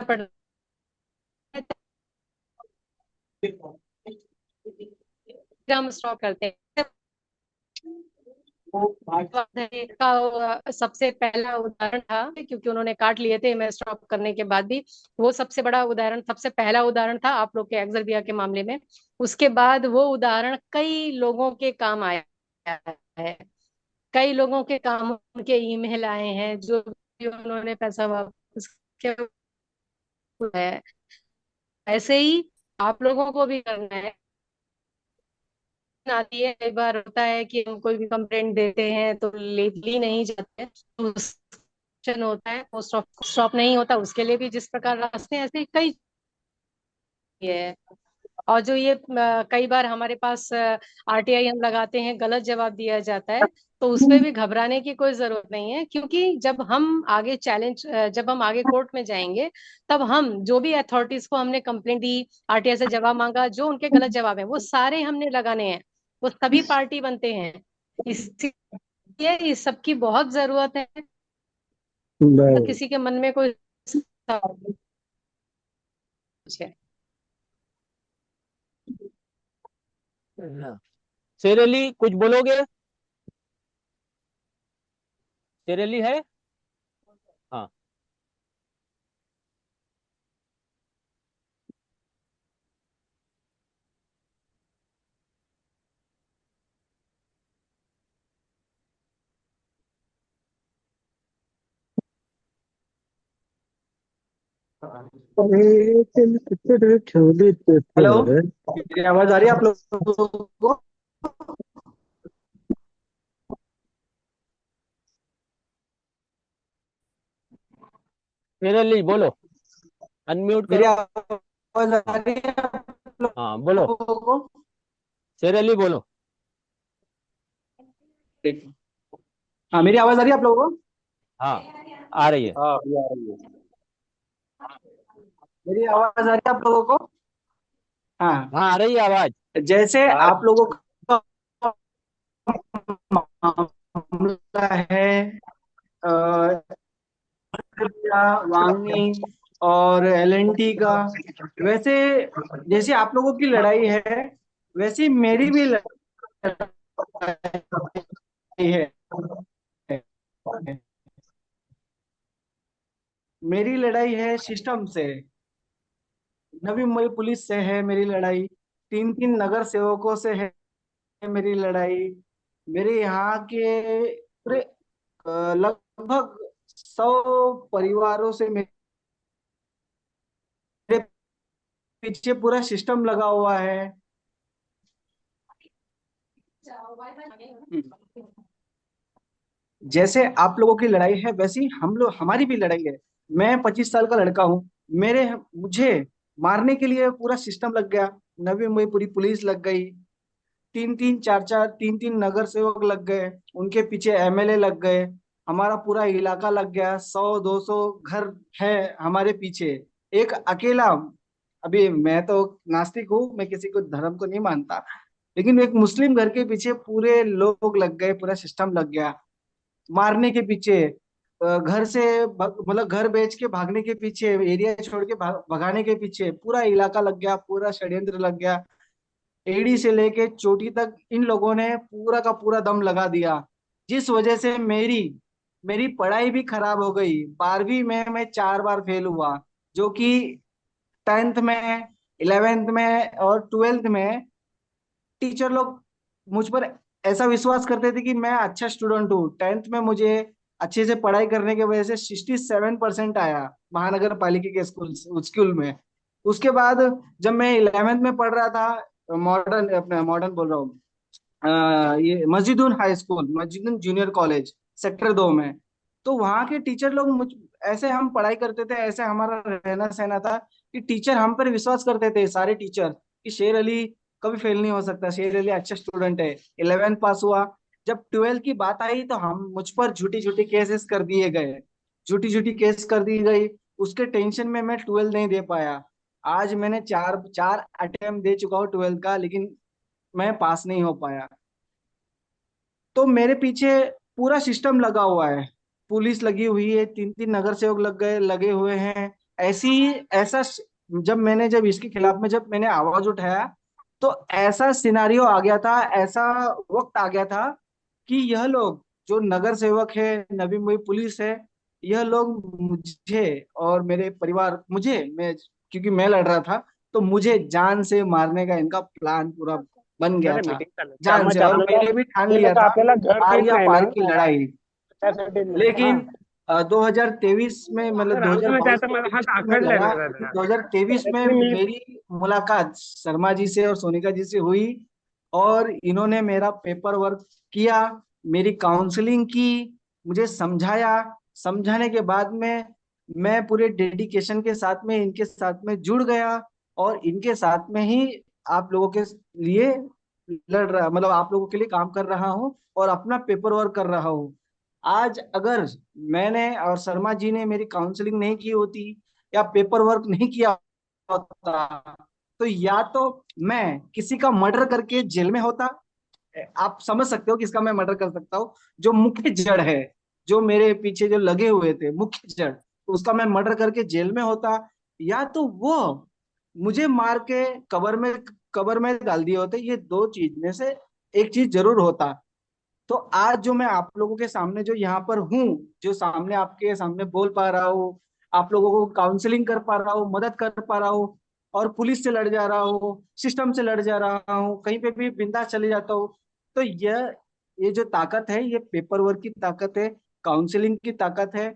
पढ़ना हम स्टॉप करते हैं। का सबसे पहला उदाहरण था क्योंकि उन्होंने काट लिए थे मैं स्टॉप करने के बाद भी, वो सबसे बड़ा उदाहरण, सबसे पहला उदाहरण था आप लोग के एक्सरबिया के मामले में। उसके बाद वो उदाहरण कई लोगों के काम आया है, कई लोगों के काम उनके ईमेल आए हैं जो भी उन्होंने पैसा वापस किया है। ऐसे ही आप लोगों को भी करना है। आती है, कई बार होता है कि हम कोई भी कंप्लेंट देते हैं तो ली नहीं जाते, तो क्वेश्चन होता है, पोस्ट ऑफ स्टॉप नहीं होता, उसके लिए भी जिस प्रकार रास्ते हैं, ऐसे कई है। और जो ये कई बार हमारे पास आरटीआई हम लगाते हैं, गलत जवाब दिया जाता है, तो उस पे भी घबराने की कोई जरूरत नहीं है, क्योंकि जब हम आगे कोर्ट में जाएंगे तब हम जो भी अथॉरिटीज को हमने कंप्लेंट दी, आरटीआई से जवाब मांगा, जो उनके गलत जवाब है वो सारे हमने लगाने हैं, वो सभी पार्टी बनते हैं, इसलिए इस सब की बहुत जरूरत है। किसी के मन में कोई है। हाँ। शेरली कुछ बोलोगे? शेरली है? हाँ। हेलो, मेरी आवाज आ रही है आप लोगों को? शेरली बोलो, अनम्यूट मेरी करो। आवाज आ रही है आप हाँ बोलो, लोगों को? शेरली बोलो। ठीक। हाँ, मेरी आवाज आ रही है आप लोगों को? हाँ आ रही है। हाँ अभी आ रही है। मेरी आवाज आ रही है आप लोगों को? हाँ। हाँ आ रही है आवाज। जैसे आ आप लोगों का मामला है, अ, वांगनी और एलएनटी का, वैसे जैसे आप लोगों की लड़ाई है, वैसे मेरी भी लड़ाई है। मेरी लड़ाई है सिस्टम से, नवी मुंबई पुलिस से है मेरी लड़ाई, तीन तीन नगर सेवकों से है मेरी लड़ाई, मेरे यहाँ के पूरे लगभग 100 परिवारों से मेरे पीछे पूरा सिस्टम लगा हुआ है। जैसे आप लोगों की लड़ाई है वैसी हम लोग हमारी भी लड़ाई है। मैं 25 साल का लड़का हूँ, मेरे मुझे मारने के लिए पूरा सिस्टम लग गया। नवी मुंबई पूरी पुलिस लग गई, तीन तीन चार चार तीन तीन नगर सेवक लग गए, उनके पीछे एमएलए लग गए, हमारा पूरा इलाका लग गया, 100 200 घर है हमारे पीछे। एक अकेला, अभी मैं तो नास्तिक हूँ, मैं किसी को धर्म को नहीं मानता, लेकिन एक मुस्लिम घर के पीछे पूरे लोग लग गए, पूरा सिस्टम लग गया मारने के पीछे, घर से मतलब घर बेच के भागने के पीछे, एरिया छोड़ के भगाने के पीछे पूरा इलाका लग गया, पूरा षड्यंत्र लग गया। एड़ी से लेके चोटी तक इन लोगों ने पूरा का पूरा दम लगा दिया, जिस वजह से मेरी मेरी पढ़ाई भी खराब हो गई। 12वीं में मैं 4 बार फेल हुआ, जो कि 10th में, 11th में और 12th में टीचर लोग मुझ पर ऐसा विश्वास करते थे कि मैं अच्छा स्टूडेंट हूँ। 10th में मुझे अच्छे से पढ़ाई करने की वजह से 67% आया महानगर पालिका के स्कूल में। उसके बाद जब मैं 11th में पढ़ रहा था, मॉडर्न अपना मॉडर्न बोल रहा हूँ, ये Masjidun high school, Masjidun junior college sector 2 में, तो वहाँ के टीचर लोग मुझ ऐसे हम पढ़ाई करते थे, ऐसे हमारा रहना सहना था कि टीचर हम पर विश्वास करते थे, सारे टीचर, कि शेर अली कभी फेल नहीं हो सकता, शेर अली अच्छा स्टूडेंट है। 11th पास हुआ, जब 12th की बात आई तो हम मुझ पर झूठी झूठी केसेस कर दिए गए, झूठी झूठी केस कर दी गई। उसके टेंशन में मैं 12th नहीं दे पाया। आज मैंने चार चार अटेम्प्ट दे चुका हूँ 12th का, लेकिन मैं पास नहीं हो पाया। तो मेरे पीछे पूरा सिस्टम लगा हुआ है, पुलिस लगी हुई है, तीन तीन नगर सेवक लगे हुए हैं। ऐसी ऐसा जब इसके खिलाफ में जब मैंने आवाज उठाया, तो ऐसा सिनारियो आ गया था, ऐसा वक्त आ गया था कि यह लोग जो नगर सेवक है, नवी मुंबई पुलिस है, यह लोग मुझे और मेरे परिवार, मैं क्योंकि मैं लड़ रहा था, तो मुझे जान से मारने का इनका प्लान पूरा बन गया था, मीटिंग चालू जान से। और मैंने भी ठान लिया तर था आपल्याला घर आर काहीच या नाही ना पार की लड़ाई। त्यासाठी हा लेकिन 2023 में, मतलब तर राहू दे ना, ते 2022 आता के मला हात 23 में आखडलाय लगा, माझा कि जरा. 2023 में त्यातली मी मेरी मुलाकात शर्मा जी से और सोनिका जी से हुई, और इन्होंने मेरा पेपर वर्क किया, मेरी काउंसलिंग की, मुझे समझाया। समझाने के बाद में मैं पूरे डेडिकेशन के साथ में इनके साथ में जुड़ गया, और इनके साथ में ही आप लोगों के लिए लड़ रहा, मतलब आप लोगों के लिए काम कर रहा हूँ और अपना पेपर वर्क कर रहा हूँ। आज अगर मैंने और शर्मा जी ने मेरी काउंसलिंग नहीं की होती, या पेपर वर्क नहीं किया होता, तो या तो मैं किसी का मर्डर करके जेल में होता। आप समझ सकते हो किसका मैं मर्डर कर सकता हूँ, जो मुख्य जड़ है, जो मेरे पीछे जो लगे हुए थे मुख्य जड़, उसका मैं मर्डर करके जेल में होता, या तो वो मुझे मार के कबर में डाल दिए होते। ये दो चीज में से एक चीज जरूर होता। तो आज जो मैं आप लोगों के सामने जो यहाँ पर हूँ, जो सामने आपके सामने बोल पा रहा हूँ, आप लोगों को काउंसलिंग कर पा रहा हूँ, मदद कर पा रहा हूँ, और पुलिस से लड़ जा रहा हूँ, सिस्टम से लड़ जा रहा हूँ, कहीं पे भी बिंदास चले जाता हूँ, तो ये जो ताकत है, ये पेपर वर्क की ताकत है, काउंसलिंग की ताकत है,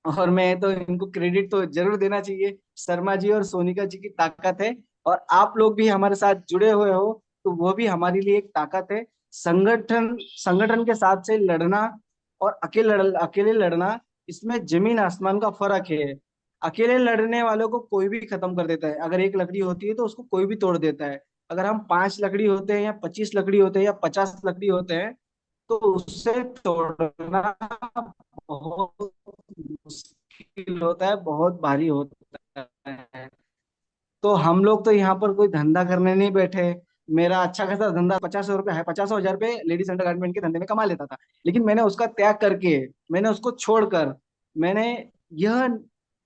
और मैं तो इनको क्रेडिट तो जरूर देना चाहिए, शर्मा जी और सोनिका जी की ताकत है। और आप लोग भी हमारे साथ जुड़े हुए हो, तो वो भी हमारे लिए एक ताकत है। संगठन संगठन के साथ से लड़ना और अकेले लड़ना, इसमें जमीन आसमान का फर्क है। अकेले लड़ने वालों को कोई भी खत्म कर देता है, अगर एक लकड़ी होती है तो उसको कोई भी तोड़ देता है। अगर हम 5 लकड़ी होते हैं या 25 लकड़ी होते हैं या 50 लकड़ी होते हैं, तो उससे तोड़ना बहुत मुश्किल होता है, बहुत भारी होता है। तो हम लोग तो यहाँ पर कोई धंधा करने नहीं बैठे। मेरा अच्छा खासा धंधा 50 रुपये है, 50 हजार रुपये लेडीज अंडर गारमेंट के धंधे में कमा लेता था। लेकिन मैंने उसका त्याग करके, मैंने उसको छोड़कर, मैंने यह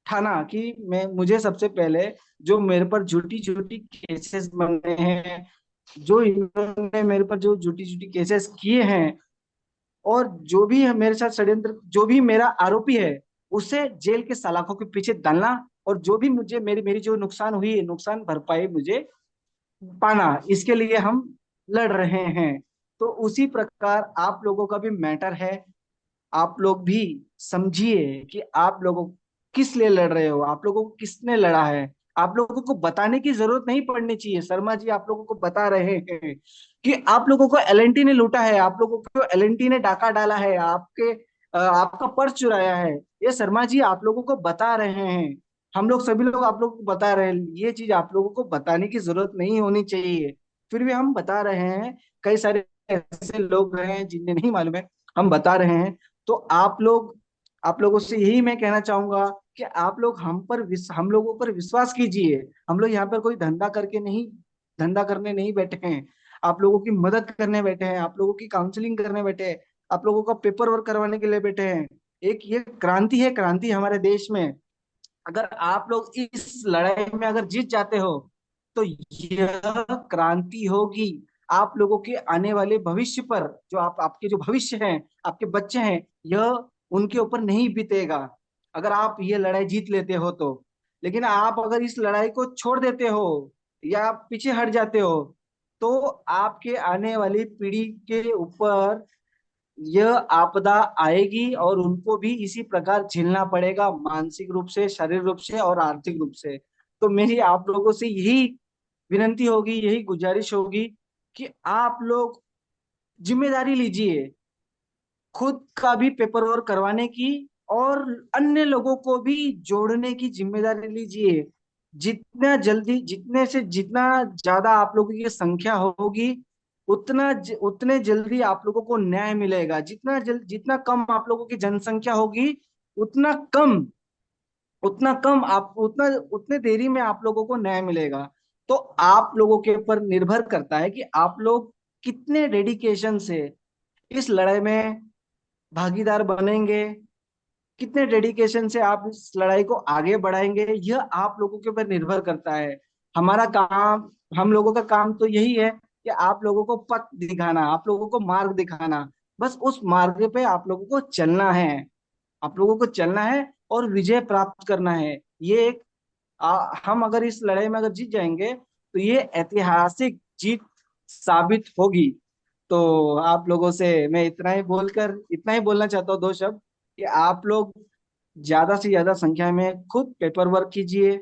ठाना कि मैं मुझे सबसे पहले, जो मेरे पर झूठी झूठी केसेस बने हैं, जो इन्होंने मेरे पर जो झूठी झूठी केसेस किए हैं, और जो भी है मेरे साथ षड्यंत्र, जो भी मेरा आरोपी है, उसे जेल के सलाखों के पीछे डालना। और जो भी मुझे मेरी मेरी जो नुकसान हुई है, नुकसान भरपाई मुझे पाना, इसके लिए हम लड़ रहे हैं। तो उसी प्रकार आप लोगों का भी मैटर है। आप लोग भी समझिए कि आप लोगों किस लिए लड़ रहे हो, आप लोगों को किसने लड़ा है। आप लोगों को बताने की जरूरत नहीं पड़नी चाहिए। शर्मा जी आप लोगों को बता रहे हैं कि आप लोगों को एलएनटी ने लूटा है, आप लोगों को एलएनटी ने डाका डाला है, आपका पर्स चुराया है। ये शर्मा जी आप लोगों को बता रहे हैं। हम लोग सभी लोग आप लोगों को बता रहे हैं, ये चीज आप लोगों को बताने की जरूरत नहीं होनी चाहिए, फिर भी हम बता रहे हैं। कई सारे ऐसे लोग हैं जिन्हें नहीं मालूम है, हम बता रहे हैं। तो आप लोगों से यही मैं कहना चाहूंगा कि आप लोग हम लोगों पर विश्वास कीजिए। हम लोग यहाँ पर कोई धंधा करने नहीं बैठे हैं। आप लोगों की मदद करने बैठे हैं, आप लोगों की काउंसलिंग करने बैठे हैं, आप लोगों का पेपर वर्क करवाने के लिए बैठे हैं। एक ये क्रांति है, क्रांति हमारे देश में। अगर आप लोग इस लड़ाई में अगर जीत जाते हो, तो यह क्रांति होगी। आप लोगों के आने वाले भविष्य पर, जो आपके जो भविष्य हैं, आपके बच्चे हैं, यह उनके ऊपर नहीं बीतेगा, अगर आप ये लड़ाई जीत लेते हो तो। लेकिन आप अगर इस लड़ाई को छोड़ देते हो या आप पीछे हट जाते हो, तो आपके आने वाली पीढ़ी के ऊपर यह आपदा आएगी, और उनको भी इसी प्रकार झेलना पड़ेगा, मानसिक रूप से, शारीरिक रूप से और आर्थिक रूप से। तो मेरी आप लोगों से यही विनंती होगी, यही गुजारिश होगी कि आप लोग जिम्मेदारी लीजिए, खुद का भी पेपर वर्क करवाने की, और अन्य लोगों को भी जोड़ने की जिम्मेदारी लीजिए। जितना ज्यादा आप लोगों की संख्या होगी, उतने जल्दी आप लोगों को न्याय मिलेगा। जितना कम आप लोगों की जनसंख्या होगी, उतना कम उतना कम आप उतना उतने देरी में आप लोगों को न्याय मिलेगा। तो आप लोगों के ऊपर निर्भर करता है कि आप लोग कितने डेडिकेशन से इस लड़ाई में भागीदार बनेंगे, कितने डेडिकेशन से आप इस लड़ाई को आगे बढ़ाएंगे, यह आप लोगों के ऊपर निर्भर करता है। हमारा काम हम लोगों का काम तो यही है कि आप लोगों को पथ दिखाना, आप लोगों को मार्ग दिखाना। बस उस मार्ग पे आप लोगों को चलना है, आप लोगों को चलना है और विजय प्राप्त करना है। ये एक हम अगर इस लड़ाई में अगर जीत जाएंगे, तो ये ऐतिहासिक जीत साबित होगी। तो आप लोगों से मैं इतना ही बोलना चाहता हूँ, 2 शब्द, कि आप लोग ज्यादा से ज्यादा संख्या में खुद पेपर वर्क कीजिए।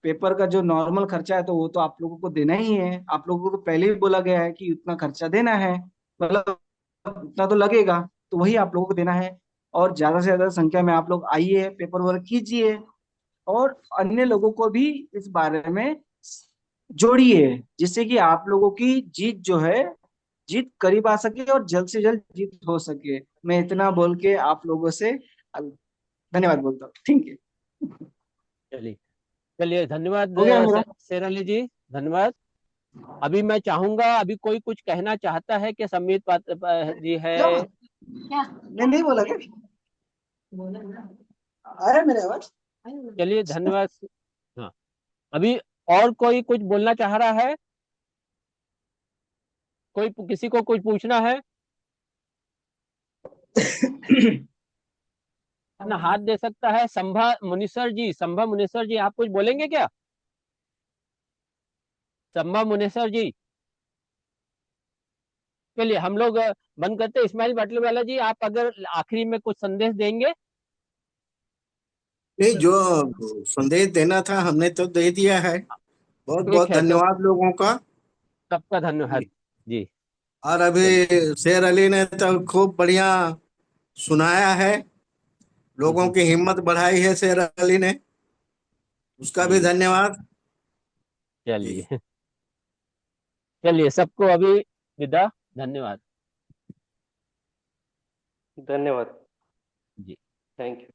पेपर का जो नॉर्मल खर्चा है, तो वो तो आप लोगों को देना ही है। आप लोगों को पहले ही बोला गया है कि उतना खर्चा देना है, मतलब उतना तो लगेगा, तो वही आप लोगों को देना है। और ज्यादा से ज्यादा संख्या में आप लोग आइए, पेपर वर्क कीजिए, और अन्य लोगों को भी इस बारे में जोड़िए, जिससे कि आप लोगों की जीत करीब आ सके और जल्द से जल्द जीत हो सके। मैं इतना बोल के आप लोगों से धन्यवाद बोलता हूँ। ठीक है, चलिए, चलिए, धन्यवाद हो गया मेरा। शेराली जी, धन्यवाद। अभी मैं चाहूंगा, अभी कोई कुछ कहना चाहता है कि संबित जी है? क्या क्या मैं नहीं बोला क्या? आया मेरे आवाज? चलिए, धन्यवाद। हाँ, अभी और कोई कुछ बोलना चाह रहा है? कोई किसी को कुछ पूछना है? अपना हाथ दे सकता है। संभा मुनेसर जी, आप कुछ बोलेंगे क्या? संभा मुनेसर जी, चलिए हम लोग बंद करते हैं। इस्माइल बाटले वाला जी, आप अगर आखिरी में कुछ संदेश देंगे? नहीं, जो संदेश देना था हमने तो दे दिया है। बहुत ठीक बहुत है, तो धन्यवाद लोगों का। सबका धन्यवाद जी। जी। और अभी चलिए। शेर अली ने तो खूब बढ़िया सुनाया है, लोगों हम्म। की हिम्मत बढ़ाई है शेर अली ने, उसका भी जी। धन्यवाद। जी। चलिए। चलिए, सबको अभी विदा। धन्यवाद धन्यवाद। जी। Thank you.